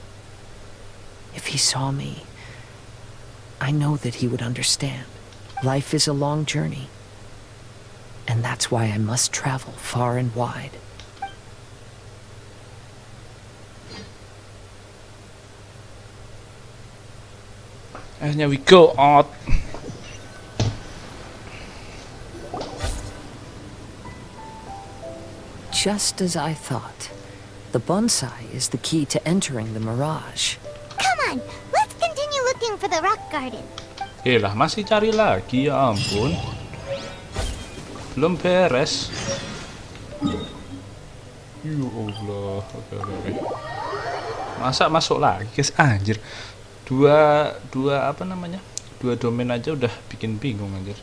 [SPEAKER 6] If he saw me, I know that he would understand. Life is a long journey, and that's why I must travel far and wide.
[SPEAKER 1] And here we go out.
[SPEAKER 6] Just as I thought. The bonsai is the key to entering the mirage.
[SPEAKER 2] Come on, let's continue looking for the rock garden.
[SPEAKER 1] Lah, masih cari lagi, ya ampun. Belum beres. Ya Allah. Oke. Masa masuk lagi, guys? Anjir. Dua apa namanya? Dua domain aja udah bikin bingung anjir.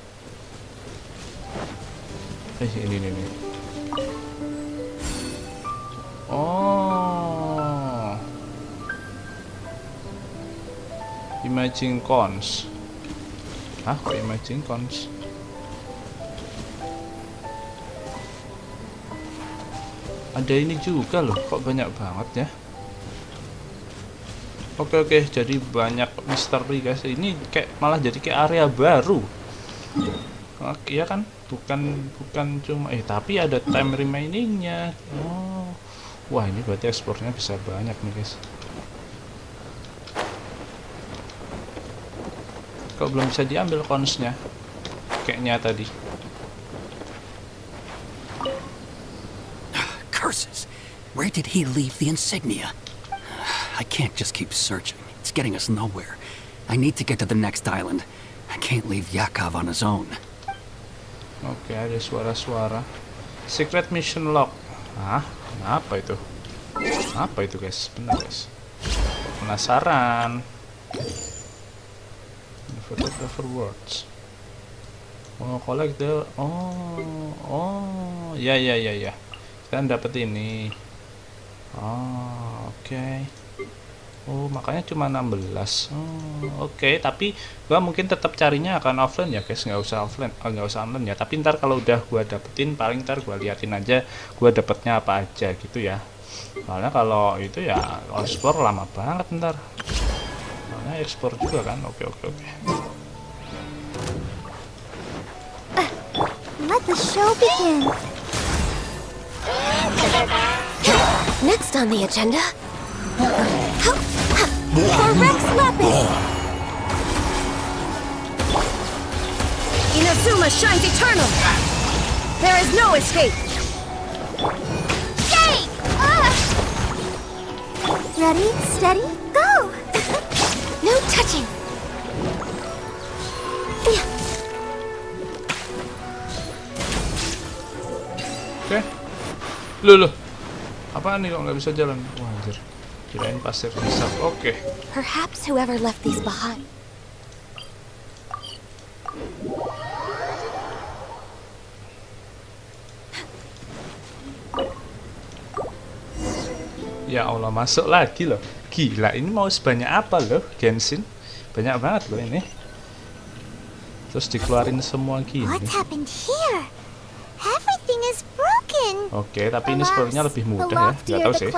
[SPEAKER 1] Ini. Oh. Imagine cons. Hah, kok imagine cons? Ada ini juga loh, kok banyak banget ya. Oke, jadi banyak misteri guys. Ini kayak malah jadi kayak area baru. Iya kan? Bukan cuma tapi ada time remainingnya. Oh. Wah, ini berarti ekspornya bisa banyak nih guys. Kok belum bisa diambil konsnya? Kayaknya tadi.
[SPEAKER 13] Curses! Where did he leave the insignia? I can't just keep searching. It's getting us nowhere. I need to get to the next island. I can't leave Yakov on his own.
[SPEAKER 1] Oke, ada suara-suara. Secret mission log. Hah? Apa itu? Apa itu guys? Benar guys. Penasaran. Photographer words. Oh, collect the. Oh, ya. Kita dapat ini. Oh, oke. Oh, makanya cuma 16. Oke. Tapi gua mungkin tetap carinya akan offline ya guys, nggak usah online ya. Tapi ntar kalau udah gua dapetin, paling ntar gua liatin aja gua dapetnya apa aja gitu ya. Soalnya kalau itu ya ekspor lama banget ntar. Soalnya ekspor juga kan. Oke.
[SPEAKER 5] Let the show begin.
[SPEAKER 2] Next on the agenda, for Rex Lapis!
[SPEAKER 5] Inazuma shines eternal! There is no escape!
[SPEAKER 2] Yay!
[SPEAKER 5] Ready, steady, go!
[SPEAKER 2] No touching!
[SPEAKER 1] Oke. Loh. Apaan nih kok nggak bisa jalan? Wah, anjir. Kirain pasir bisa. Oke.
[SPEAKER 2] Perhaps whoever left these behind.
[SPEAKER 1] Ya Allah, masuk lagi loh. Gila, ini mau sebanyak apa loh Genshin? Banyak banget loh ini. Terus dikeluarin semua gini.
[SPEAKER 2] What's happened here? Everything is broken.
[SPEAKER 1] Oke, tapi ini sepertinya lebih mudah ya. Nggak tahu sih.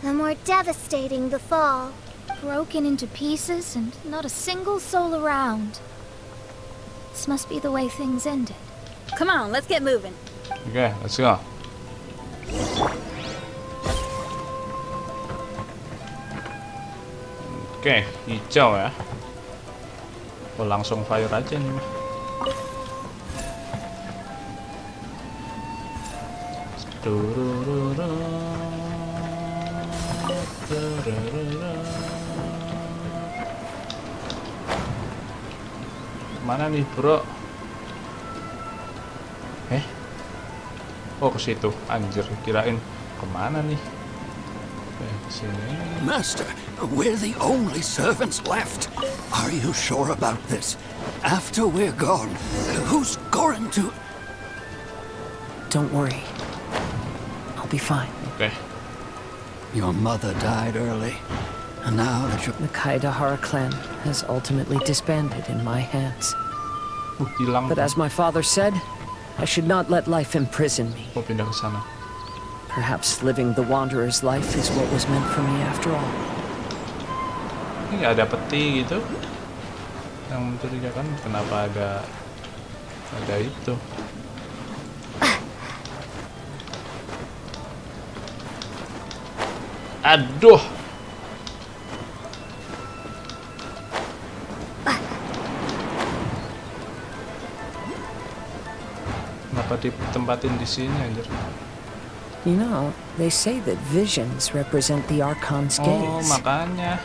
[SPEAKER 5] The more devastating the fall. Broken into pieces and not a single soul around. This must be the way things ended.
[SPEAKER 8] Come on, let's get moving.
[SPEAKER 1] Oke, let's go. Oke, hijau ya. Oh, langsung fire aja nih mah. Mana nih, bro? Oh, ke situ. Anjir, kirain kemana nih? Sini.
[SPEAKER 13] Master, we're the only servants left. Are you sure about this? After we're gone, who's going to...
[SPEAKER 6] Don't worry. I'll be fine.
[SPEAKER 1] Okay.
[SPEAKER 13] Your mother died early, and now that you're...
[SPEAKER 6] The Kaidahara clan has ultimately disbanded in my hands.
[SPEAKER 1] Hilang.
[SPEAKER 6] But as my father said, I should not let life imprison me.
[SPEAKER 1] Mau pindah ke sana.
[SPEAKER 6] Perhaps living the wanderer's life is what was meant for me after all.
[SPEAKER 1] Ini nggak ada peti gitu. Yang mencurigakan kenapa ada itu. Aduh. Kenapa ditempatin di sini anjir?
[SPEAKER 6] You know, they say that visions represent the Archon's
[SPEAKER 1] Oh,
[SPEAKER 6] gaze.
[SPEAKER 1] makanya.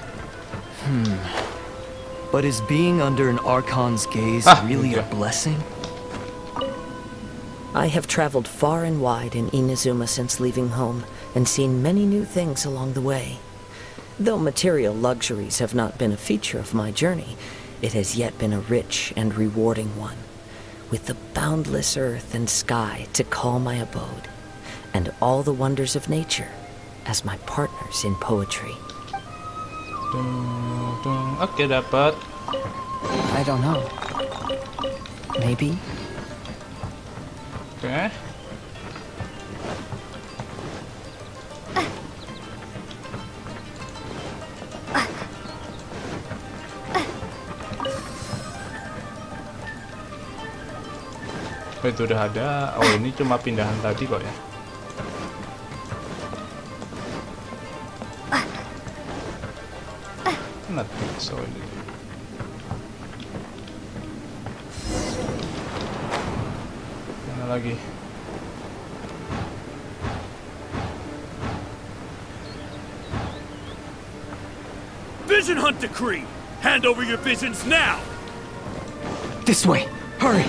[SPEAKER 11] But is being under an Archon's gaze really a blessing?
[SPEAKER 6] I have traveled far and wide in Inazuma since leaving home, and seen many new things along the way. Though material luxuries have not been a feature of my journey, it has yet been a rich and rewarding one, with the boundless earth and sky to call my abode, and all the wonders of nature as my partners in poetry.
[SPEAKER 1] Oke, dapat.
[SPEAKER 6] I don't know. Maybe.
[SPEAKER 1] Oke. Oh, itu udah ada. Oh, ini cuma pindahan tadi kok ya. Not so ini. Mana lagi?
[SPEAKER 12] Vision Hunt Decree! Hand over your visions now!
[SPEAKER 11] This way! Hurry!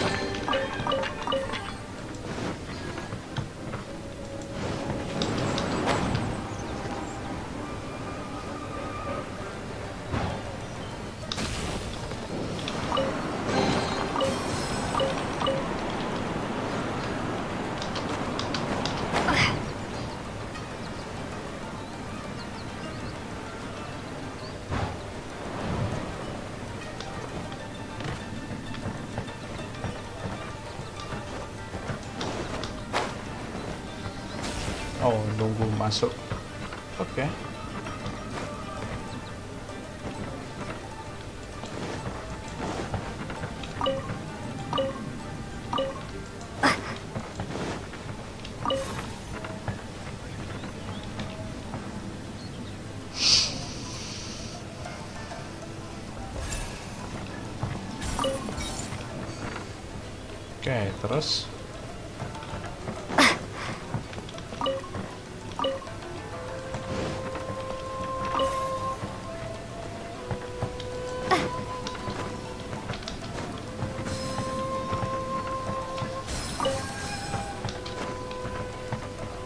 [SPEAKER 1] Oh, nunggu masuk. Oke. Oke, terus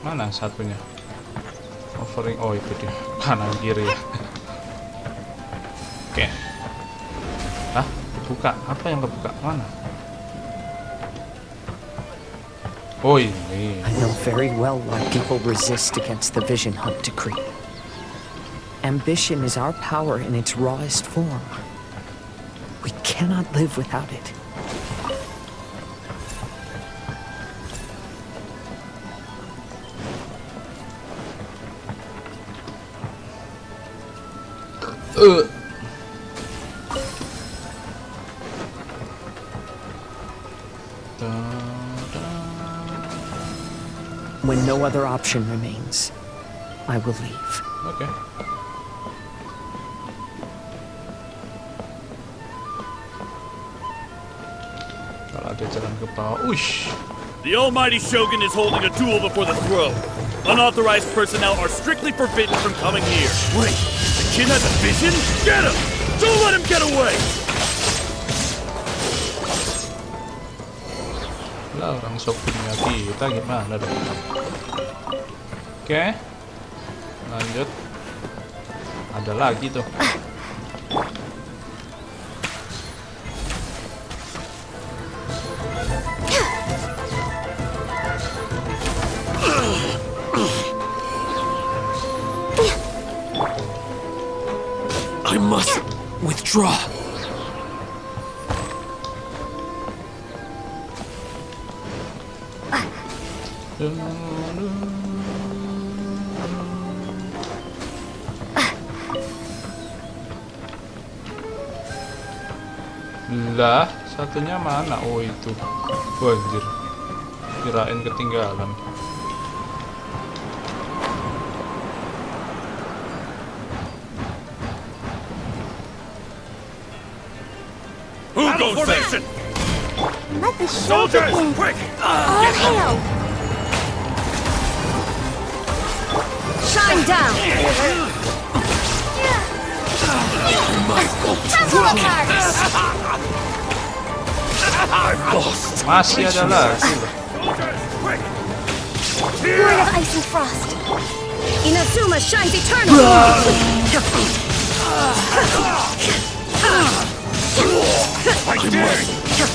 [SPEAKER 1] mana satunya? Offering, oh itu dia, kanan kiri ya. Oke. Hah? Kebuka? Apa yang kebuka? Mana? Oh ini.
[SPEAKER 6] I know very well why people resist against the Vision Hunt Decree. Ambition is our power in its rawest form. We cannot live without it. When no other option remains, I will leave.
[SPEAKER 1] Oke. Kalau ada jalan ke bawah, uish.
[SPEAKER 14] The almighty Shogun is holding a duel before the throne. Unauthorized personnel are strictly forbidden from coming here. Wait, the kid has a vision? Get him! Don't let him get away!
[SPEAKER 1] Lah, orang shogunnya kita gimana dong? Oke, lanjut. Ada lagi tuh.
[SPEAKER 7] I must withdraw.
[SPEAKER 1] Lah, satunya mana? Oh itu. Anjir. Kirain ketinggalan.
[SPEAKER 14] Who goes first?
[SPEAKER 2] Let the show
[SPEAKER 14] Soldiers,
[SPEAKER 2] begin.
[SPEAKER 14] quick!
[SPEAKER 2] All hail!
[SPEAKER 5] Shine down! Trample apart!
[SPEAKER 1] Masih ada lagi loh.
[SPEAKER 5] Lord of Ice and Frost! Inazuma shines eternal!
[SPEAKER 3] I dare you!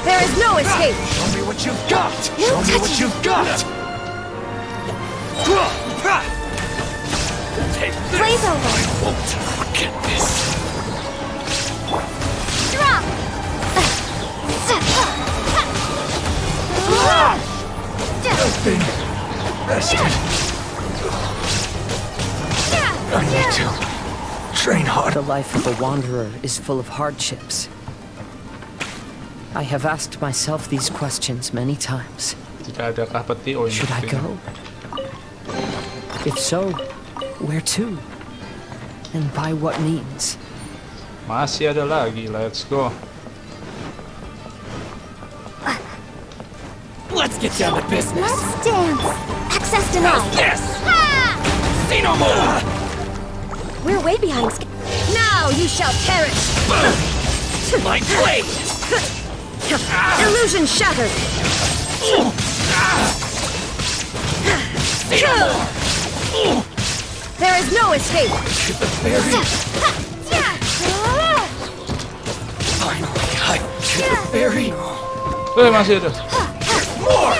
[SPEAKER 5] There is no escape!
[SPEAKER 3] Show me what you've got! Show me what you've got!
[SPEAKER 5] Blaze over!
[SPEAKER 7] I won't forget this.
[SPEAKER 5] Drop!
[SPEAKER 7] Been rested. I need to train hard.
[SPEAKER 6] The life of a wanderer is full of hardships. I have asked myself these questions many times.
[SPEAKER 1] Jika adakah peti? Oh, ini
[SPEAKER 6] Should I
[SPEAKER 1] petinya.
[SPEAKER 6] go? If so, where to? And by what means?
[SPEAKER 1] Masih ada lagi. Let's go.
[SPEAKER 7] Let's get down to business.
[SPEAKER 2] Let's dance.
[SPEAKER 5] Access denied!
[SPEAKER 7] This! See no more!
[SPEAKER 5] We're way behind Now you shall perish!
[SPEAKER 7] My blade!
[SPEAKER 5] Illusion shattered! There is no escape!
[SPEAKER 7] To the very... Finally, to the very...
[SPEAKER 1] Masih ada.
[SPEAKER 7] More!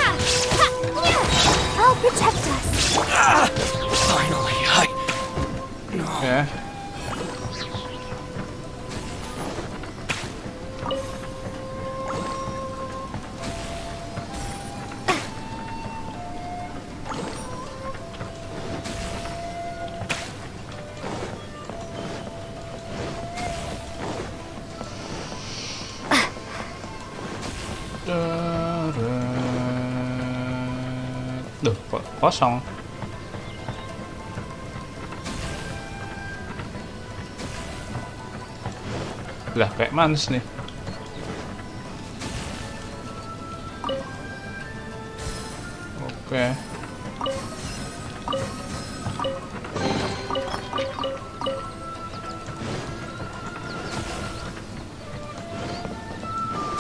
[SPEAKER 2] I'll protect us.
[SPEAKER 7] Finally,
[SPEAKER 1] Oke. Duh, kok kosong? Lah, kayak manis nih. Oke.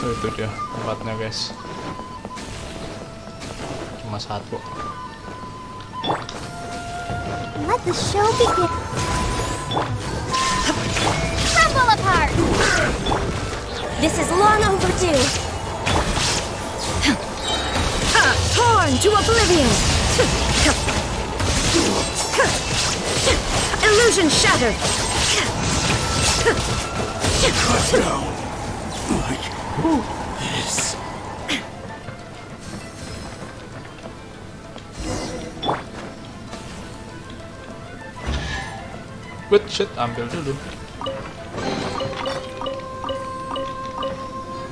[SPEAKER 1] Itu dia tempatnya, guys. Cuma satu.
[SPEAKER 2] Let the show begin.
[SPEAKER 5] Crumble apart! This is long overdue! Torn to oblivion! Illusion shattered!
[SPEAKER 7] cut down like this.
[SPEAKER 1] But shit, ambil dulu.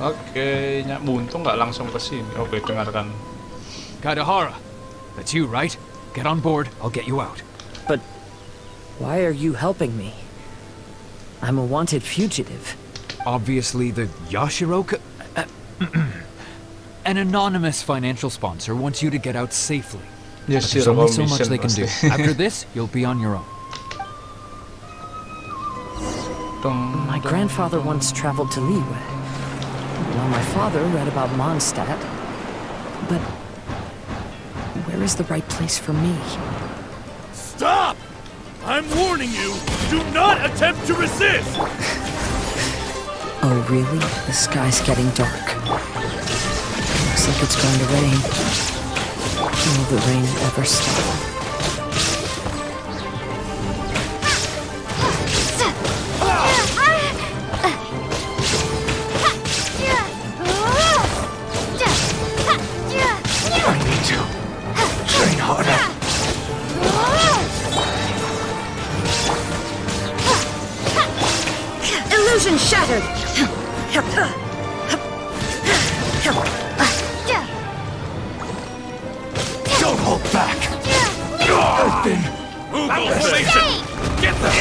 [SPEAKER 1] Oke, Nyak Buntu nggak langsung ke sini. Oke, dengarkan.
[SPEAKER 15] Kazuha, that's you, right? Get on board, I'll get you out.
[SPEAKER 6] But why are you helping me? I'm a wanted fugitive.
[SPEAKER 15] Obviously the Yashiro An anonymous financial sponsor wants you to get out safely.
[SPEAKER 1] Yes,
[SPEAKER 15] But there's
[SPEAKER 1] zero
[SPEAKER 15] only so much
[SPEAKER 1] commission
[SPEAKER 15] they can do.
[SPEAKER 1] pasti.
[SPEAKER 15] After this, you'll be on your own.
[SPEAKER 6] My grandfather once traveled to Liyue, while my father read about Mondstadt. But where is the right place for me?
[SPEAKER 14] Stop! I'm warning you, do not attempt to resist!
[SPEAKER 6] Oh, really? The sky's getting dark. Looks like it's going to rain. Will the rain ever stop?
[SPEAKER 11] I need to train harder.
[SPEAKER 5] Illusion shattered!
[SPEAKER 11] Don't hold back. I've been
[SPEAKER 14] Get them!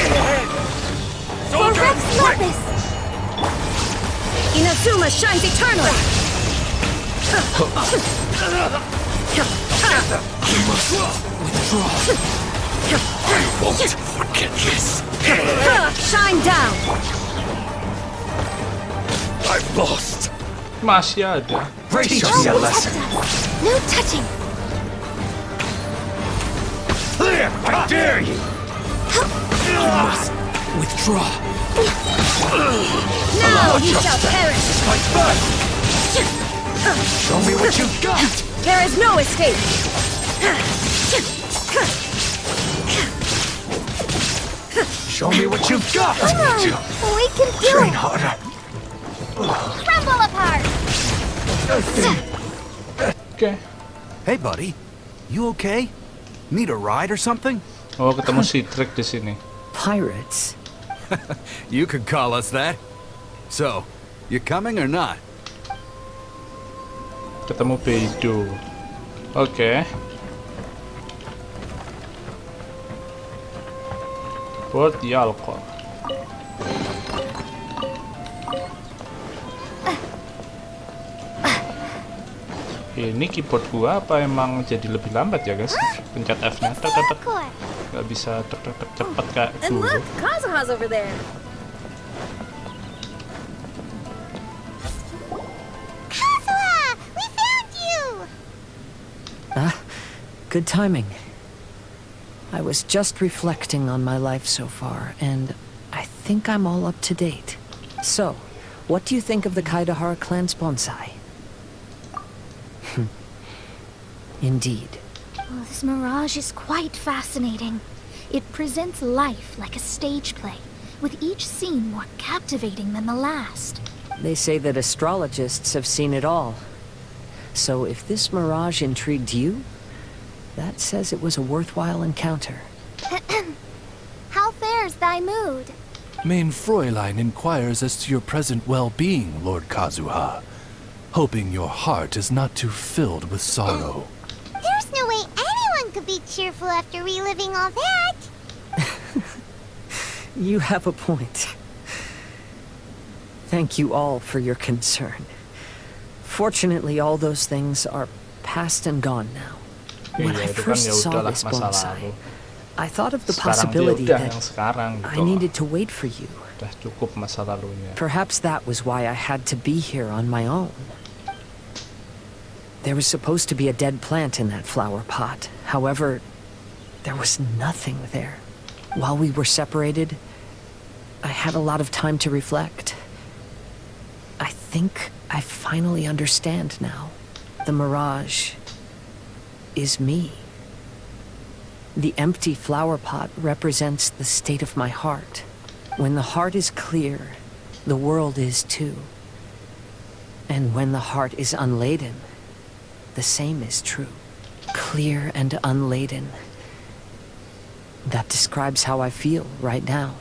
[SPEAKER 5] For Rex Lapis! Inazuma shines eternally!
[SPEAKER 11] I won't forget this.
[SPEAKER 5] Shine down!
[SPEAKER 11] I've lost.
[SPEAKER 1] Masih ada.
[SPEAKER 11] Teach
[SPEAKER 5] Don't
[SPEAKER 11] me a
[SPEAKER 5] touch
[SPEAKER 11] lesson.
[SPEAKER 5] us! No touching!
[SPEAKER 11] There, I dare you. You must withdraw.
[SPEAKER 5] Now you shall perish!
[SPEAKER 11] Like that. Show me what you've got.
[SPEAKER 5] There is no escape!
[SPEAKER 11] Show me what you've got.
[SPEAKER 5] Come on! We can do
[SPEAKER 11] Train
[SPEAKER 5] it!
[SPEAKER 11] harder.
[SPEAKER 5] Crumble apart!
[SPEAKER 1] Oke.
[SPEAKER 3] Hey, buddy. You okay? Need a ride or something?
[SPEAKER 1] Oh, ketemu si Drake di sini.
[SPEAKER 6] Pirates?
[SPEAKER 3] You could call us that. So, you coming or not?
[SPEAKER 1] Ketemu Beidou. Oke. Buat Yalko. Ini keyboard gua apa emang jadi lebih lambat ya guys? Pencet F-nya nggak bisa cepet kayak
[SPEAKER 8] And
[SPEAKER 1] dulu.
[SPEAKER 8] look, Kazuha's over there.
[SPEAKER 2] Kazuha! We found you!
[SPEAKER 6] Good timing. I was just reflecting on my life so far, and I think I'm all up to date. So, what do you think of the Kaidahara clan's bonsai? Indeed.
[SPEAKER 5] Oh, this mirage is quite fascinating. It presents life like a stage play, with each scene more captivating than the last.
[SPEAKER 6] They say that astrologists have seen it all. So if this mirage intrigued you, that says it was a worthwhile encounter.
[SPEAKER 5] How fares thy mood?
[SPEAKER 7] Main Fräulein inquires as to your present well-being, Lord Kazuha, hoping your heart is not too filled with sorrow.
[SPEAKER 2] There's no way anyone could be cheerful after reliving all that.
[SPEAKER 6] You have a point. Thank you all for your concern. Fortunately, all those things are past and gone now. When I first saw this bonsai, I thought of the possibility that I needed to wait for you.
[SPEAKER 1] Udah cukup masa lalunya.
[SPEAKER 6] Perhaps that was why I had to be here on my own. There was supposed to be a dead plant in that flower pot. However, there was nothing there. While we were separated, I had a lot of time to reflect. I think I finally understand now. The mirage is me. The empty flower pot represents the state of my heart. When the heart is clear, the world is too. And when the heart is unladen, the same is true. Clear and unladen. That describes how I feel right now.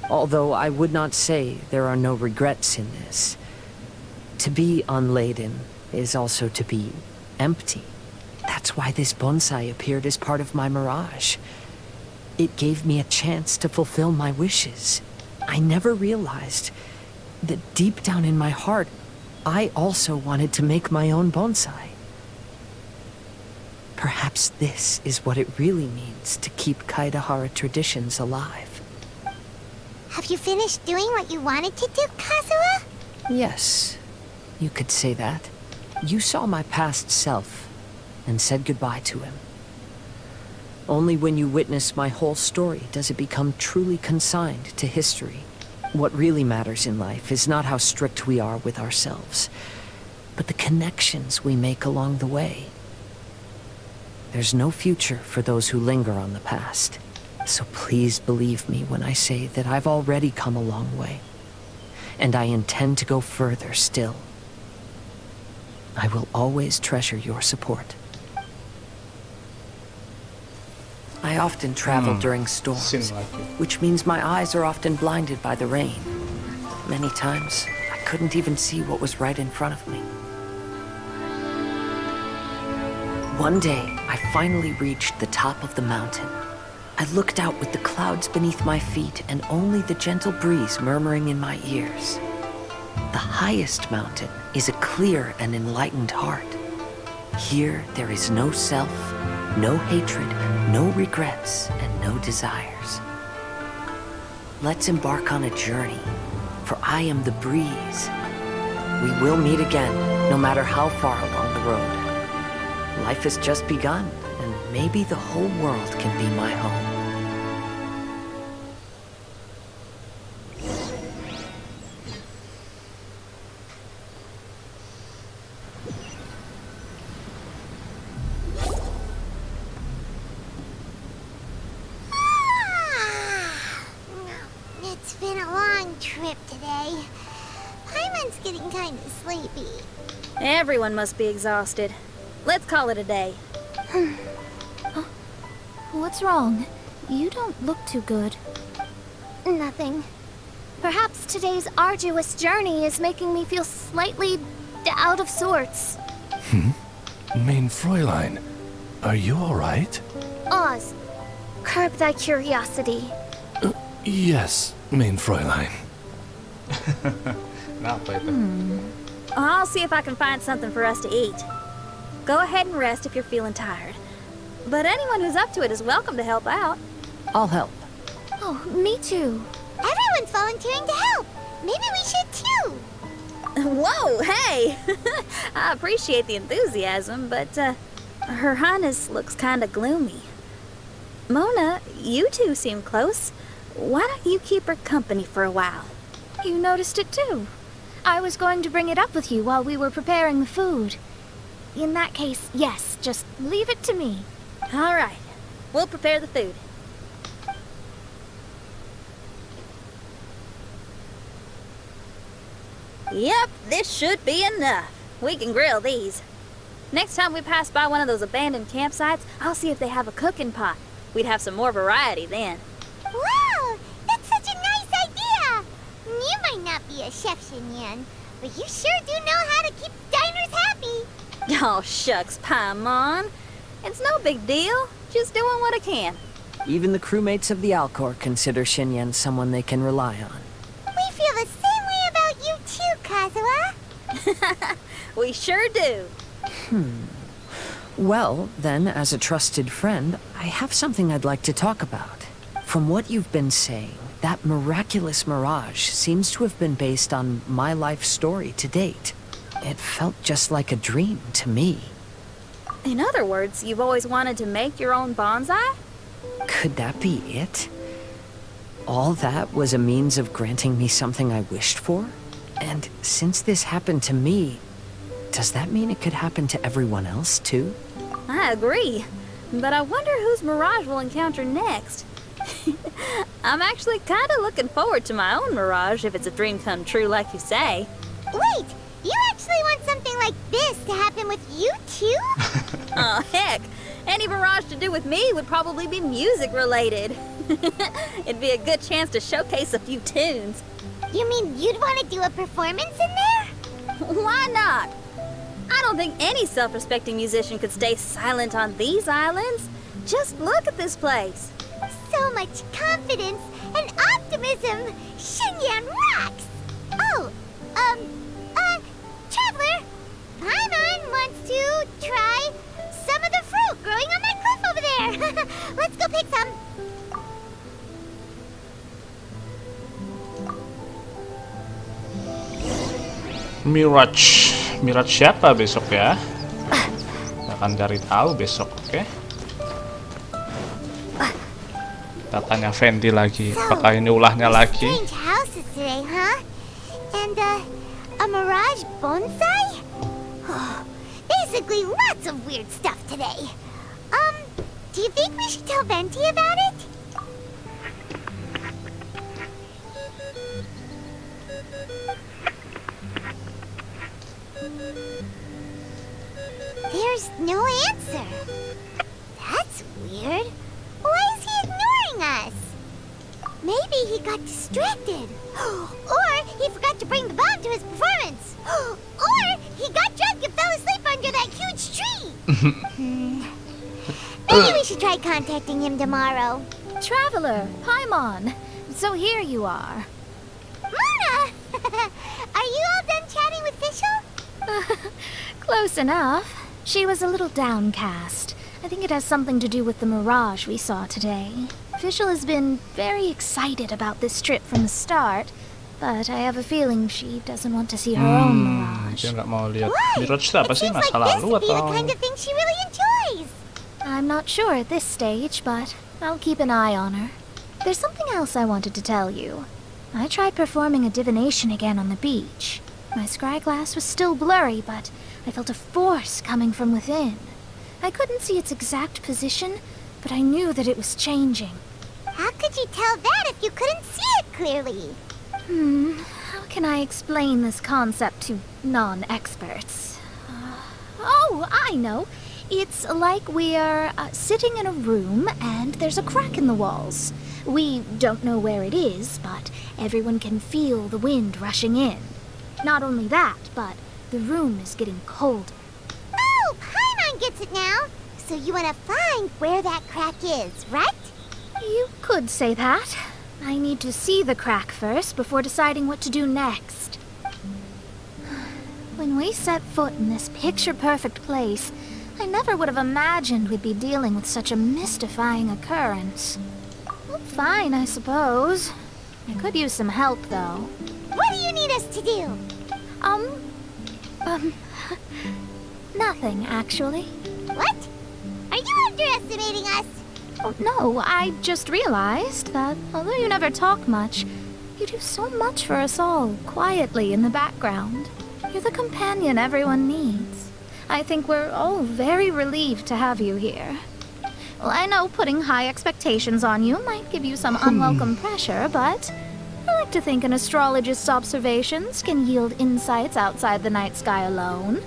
[SPEAKER 6] Although I would not say there are no regrets in this. To be unladen is also to be empty. That's why this bonsai appeared as part of my mirage. It gave me a chance to fulfill my wishes. I never realized that deep down in my heart, I also wanted to make my own bonsai. Perhaps this is what it really means to keep Kaidahara traditions alive.
[SPEAKER 2] Have you finished doing what you wanted to do, Kazuha?
[SPEAKER 6] Yes, you could say that. You saw my past self and said goodbye to him. Only when you witness my whole story does it become truly consigned to history. What really matters in life is not how strict we are with ourselves, but the connections we make along the way. There's no future for those who linger on the past, so please believe me when I say that I've already come a long way, and I intend to go further still. I will always treasure your support. I often travel during storms, which means my eyes are often blinded by the rain. Many times, I couldn't even see what was right in front of me. One day, I finally reached the top of the mountain. I looked out with the clouds beneath my feet and only the gentle breeze murmuring in my ears. The highest mountain is a clear and enlightened heart. Here, there is no self, no hatred, no regrets, and no desires. Let's embark on a journey, for I am the breeze. We will meet again, no matter how far along the road. Life has just begun, and maybe the whole world can be my home.
[SPEAKER 2] It's been a long trip today. Paimon's getting kind of sleepy.
[SPEAKER 8] Everyone must be exhausted. Let's call it a day.
[SPEAKER 5] What's wrong? You don't look too good. Nothing. Perhaps today's arduous journey is making me feel slightly out of sorts.
[SPEAKER 7] Main Fräulein, are you alright?
[SPEAKER 5] Oz, curb thy curiosity.
[SPEAKER 7] Yes, Main Fräulein.
[SPEAKER 1] Kenapa itu?
[SPEAKER 8] I'll see if I can find something for us to eat. Go ahead and rest if you're feeling tired. But anyone who's up to it is welcome to help out.
[SPEAKER 6] I'll help.
[SPEAKER 5] Oh, me too.
[SPEAKER 2] Everyone's volunteering to help. Maybe we should too.
[SPEAKER 8] Whoa, hey! I appreciate the enthusiasm, but Her Highness looks kinda gloomy. Mona, you two seem close. Why don't you keep her company for a while?
[SPEAKER 5] You noticed it too. I was going to bring it up with you while we were preparing the food. In that case, yes, just leave it to me.
[SPEAKER 8] All right. We'll prepare the food. Yep, this should be enough. We can grill these. Next time we pass by one of those abandoned campsites, I'll see if they have a cooking pot. We'd have some more variety then.
[SPEAKER 2] Wow! That's such a nice idea! You might not be a chef, Xinyan, but you sure do know how to keep diners happy.
[SPEAKER 8] Oh, shucks, Paimon. It's no big deal. Just doing what I can.
[SPEAKER 6] Even the crewmates of the Alcor consider Xinyan someone they can rely on.
[SPEAKER 2] We feel the same way about you too, Kazuha.
[SPEAKER 8] We sure do.
[SPEAKER 6] Well, then, as a trusted friend, I have something I'd like to talk about. From what you've been saying, that miraculous mirage seems to have been based on my life story to date. It felt just like a dream to me.
[SPEAKER 8] In other words, you've always wanted to make your own bonsai?
[SPEAKER 6] Could that be it? All that was a means of granting me something I wished for? And since this happened to me, does that mean it could happen to everyone else too?
[SPEAKER 8] I agree. But I wonder whose mirage we'll encounter next. I'm actually kind of looking forward to my own mirage if it's a dream come true like you say.
[SPEAKER 2] Wait, you actually want something like this to happen with you too?
[SPEAKER 8] Oh, heck. Any mirage to do with me would probably be music related. It'd be a good chance to showcase a few tunes.
[SPEAKER 2] You mean you'd want to do a performance in there?
[SPEAKER 8] Why not? I don't think any self-respecting musician could stay silent on these islands. Just look at this place.
[SPEAKER 2] So much confidence and optimism. Xinyan rocks! Oh, try to try some of the fruit growing on that cliff over there. Let's go pick some.
[SPEAKER 1] Mirage siapa besok ya? Akan cari tahu besok, oke? Kita tanya Fendi lagi, apakah ini ulahnya lagi?
[SPEAKER 2] Strange houses today, huh? And a mirage bonsai? Basically, lots of weird stuff today. Do you think we should tell Venti about it? There's no answer. That's weird. Why is he ignoring us? Maybe he got distracted. Or he forgot to bring the bomb to his performance. Or he got drunk and fell asleep under that huge tree. Maybe we should try contacting him tomorrow.
[SPEAKER 5] Traveler, Paimon. So here you are.
[SPEAKER 2] Mona! Are you all done chatting with Fischl?
[SPEAKER 5] Close enough. She was a little downcast. I think it has something to do with the mirage we saw today. Fischl has been very excited about this trip from the start, but I have a feeling she doesn't want to see her own mirage.
[SPEAKER 1] Dia nggak mau lihat Mirage itu apa sih, masa lalu atau?
[SPEAKER 2] The kind of thing she really enjoys.
[SPEAKER 5] I'm not sure at this stage, but I'll keep an eye on her. There's something else I wanted to tell you. I tried performing a divination again on the beach. My scry glass was still blurry, but I felt a force coming from within. I couldn't see its exact position, but I knew that it was changing.
[SPEAKER 2] How could you tell that if you couldn't see it clearly?
[SPEAKER 5] How can I explain this concept to non-experts? Oh, I know. It's like we're sitting in a room and there's a crack in the walls. We don't know where it is, but everyone can feel the wind rushing in. Not only that, but the room is getting colder.
[SPEAKER 2] Oh, Paimon gets it now. So you want to find where that crack is, right?
[SPEAKER 5] You could say that. I need to see the crack first before deciding what to do next. When we set foot in this picture-perfect place, I never would have imagined we'd be dealing with such a mystifying occurrence. Well, fine, I suppose. I could use some help, though.
[SPEAKER 2] What do you need us to do?
[SPEAKER 5] Nothing, actually.
[SPEAKER 2] What? Are you underestimating us?
[SPEAKER 5] Oh, no, I just realized that although you never talk much, you do so much for us all, quietly in the background. You're the companion everyone needs. I think we're all very relieved to have you here. Well, I know putting high expectations on you might give you some unwelcome pressure, but I like to think an astrologist's observations can yield insights outside the night sky alone.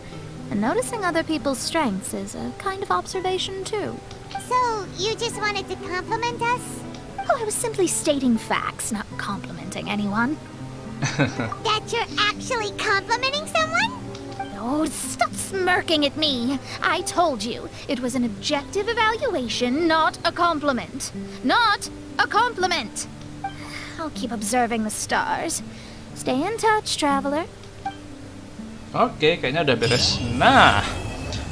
[SPEAKER 5] And noticing other people's strengths is a kind of observation, too.
[SPEAKER 2] So, you just wanted to compliment us?
[SPEAKER 5] Oh, I was simply stating facts, not complimenting anyone.
[SPEAKER 2] That you're actually complimenting someone?
[SPEAKER 5] Oh, stop smirking at me. I told you, it was an objective evaluation, not a compliment. Not a compliment! I'll keep observing the stars. Stay in touch, traveler.
[SPEAKER 1] Oke, kayaknya udah beres. Nah,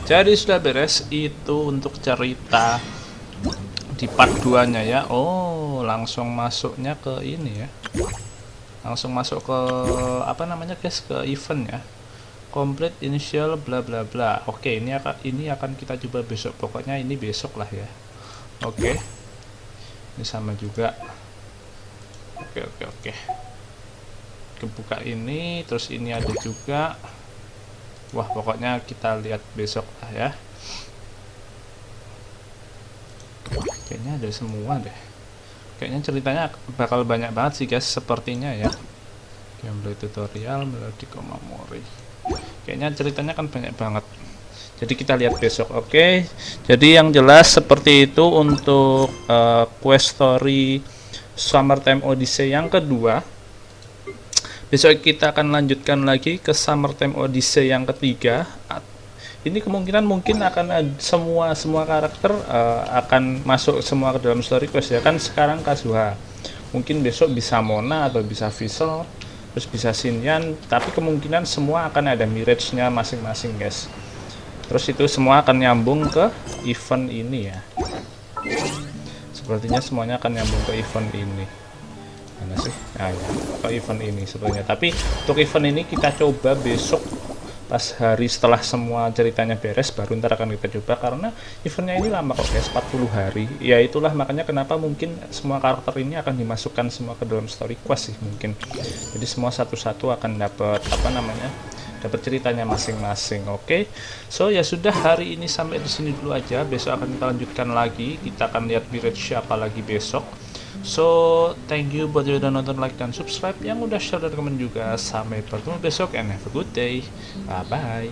[SPEAKER 1] jadi sudah beres itu untuk cerita di part 2-nya ya. Oh, langsung masuknya ke ini ya. Langsung masuk ke apa namanya, guys? Ke event ya. Complete initial bla bla bla. Oke, ini akan kita coba besok. Pokoknya ini besok lah ya. Oke. Ini sama juga. Oke. Kebuka ini, terus ini ada juga. Wah, pokoknya kita lihat besok lah ya. Kayaknya ada semua deh. Kayaknya ceritanya bakal banyak banget sih guys, sepertinya ya. Gameplay tutorial, melodi komamori. Kayaknya ceritanya kan banyak banget. Jadi kita lihat besok, oke? Jadi yang jelas seperti itu untuk quest story Summertime Odyssey yang kedua. Besok kita akan lanjutkan lagi ke Summertime Odyssey yang ketiga. Ini kemungkinan mungkin akan semua karakter akan masuk semua ke dalam story quest ya kan. Sekarang Kazuha, mungkin besok bisa Mona atau bisa Fischl, terus bisa Xinyan. Tapi kemungkinan semua akan ada mirage-nya masing-masing guys. Terus itu semua akan nyambung ke event ini ya. Sepertinya semuanya akan nyambung ke event ini. Mana sih? Nah, ya, ke event ini sebenarnya. Tapi untuk event ini kita coba besok pas hari setelah semua ceritanya beres, baru ntar akan kita coba, karena eventnya ini lama kok guys, 40 hari. Ya itulah makanya kenapa mungkin semua karakter ini akan dimasukkan semua ke dalam story quest sih mungkin. Jadi semua satu-satu akan dapat apa namanya, dapat ceritanya masing-masing. Oke. So ya sudah, hari ini sampai di sini dulu aja. Besok akan kita lanjutkan lagi. Kita akan lihat BadRush siapa lagi besok. So, thank you buat yang udah nonton, like, dan subscribe, yang udah share dan komen juga. Sampai bertemu besok and have a good day. Bye-bye.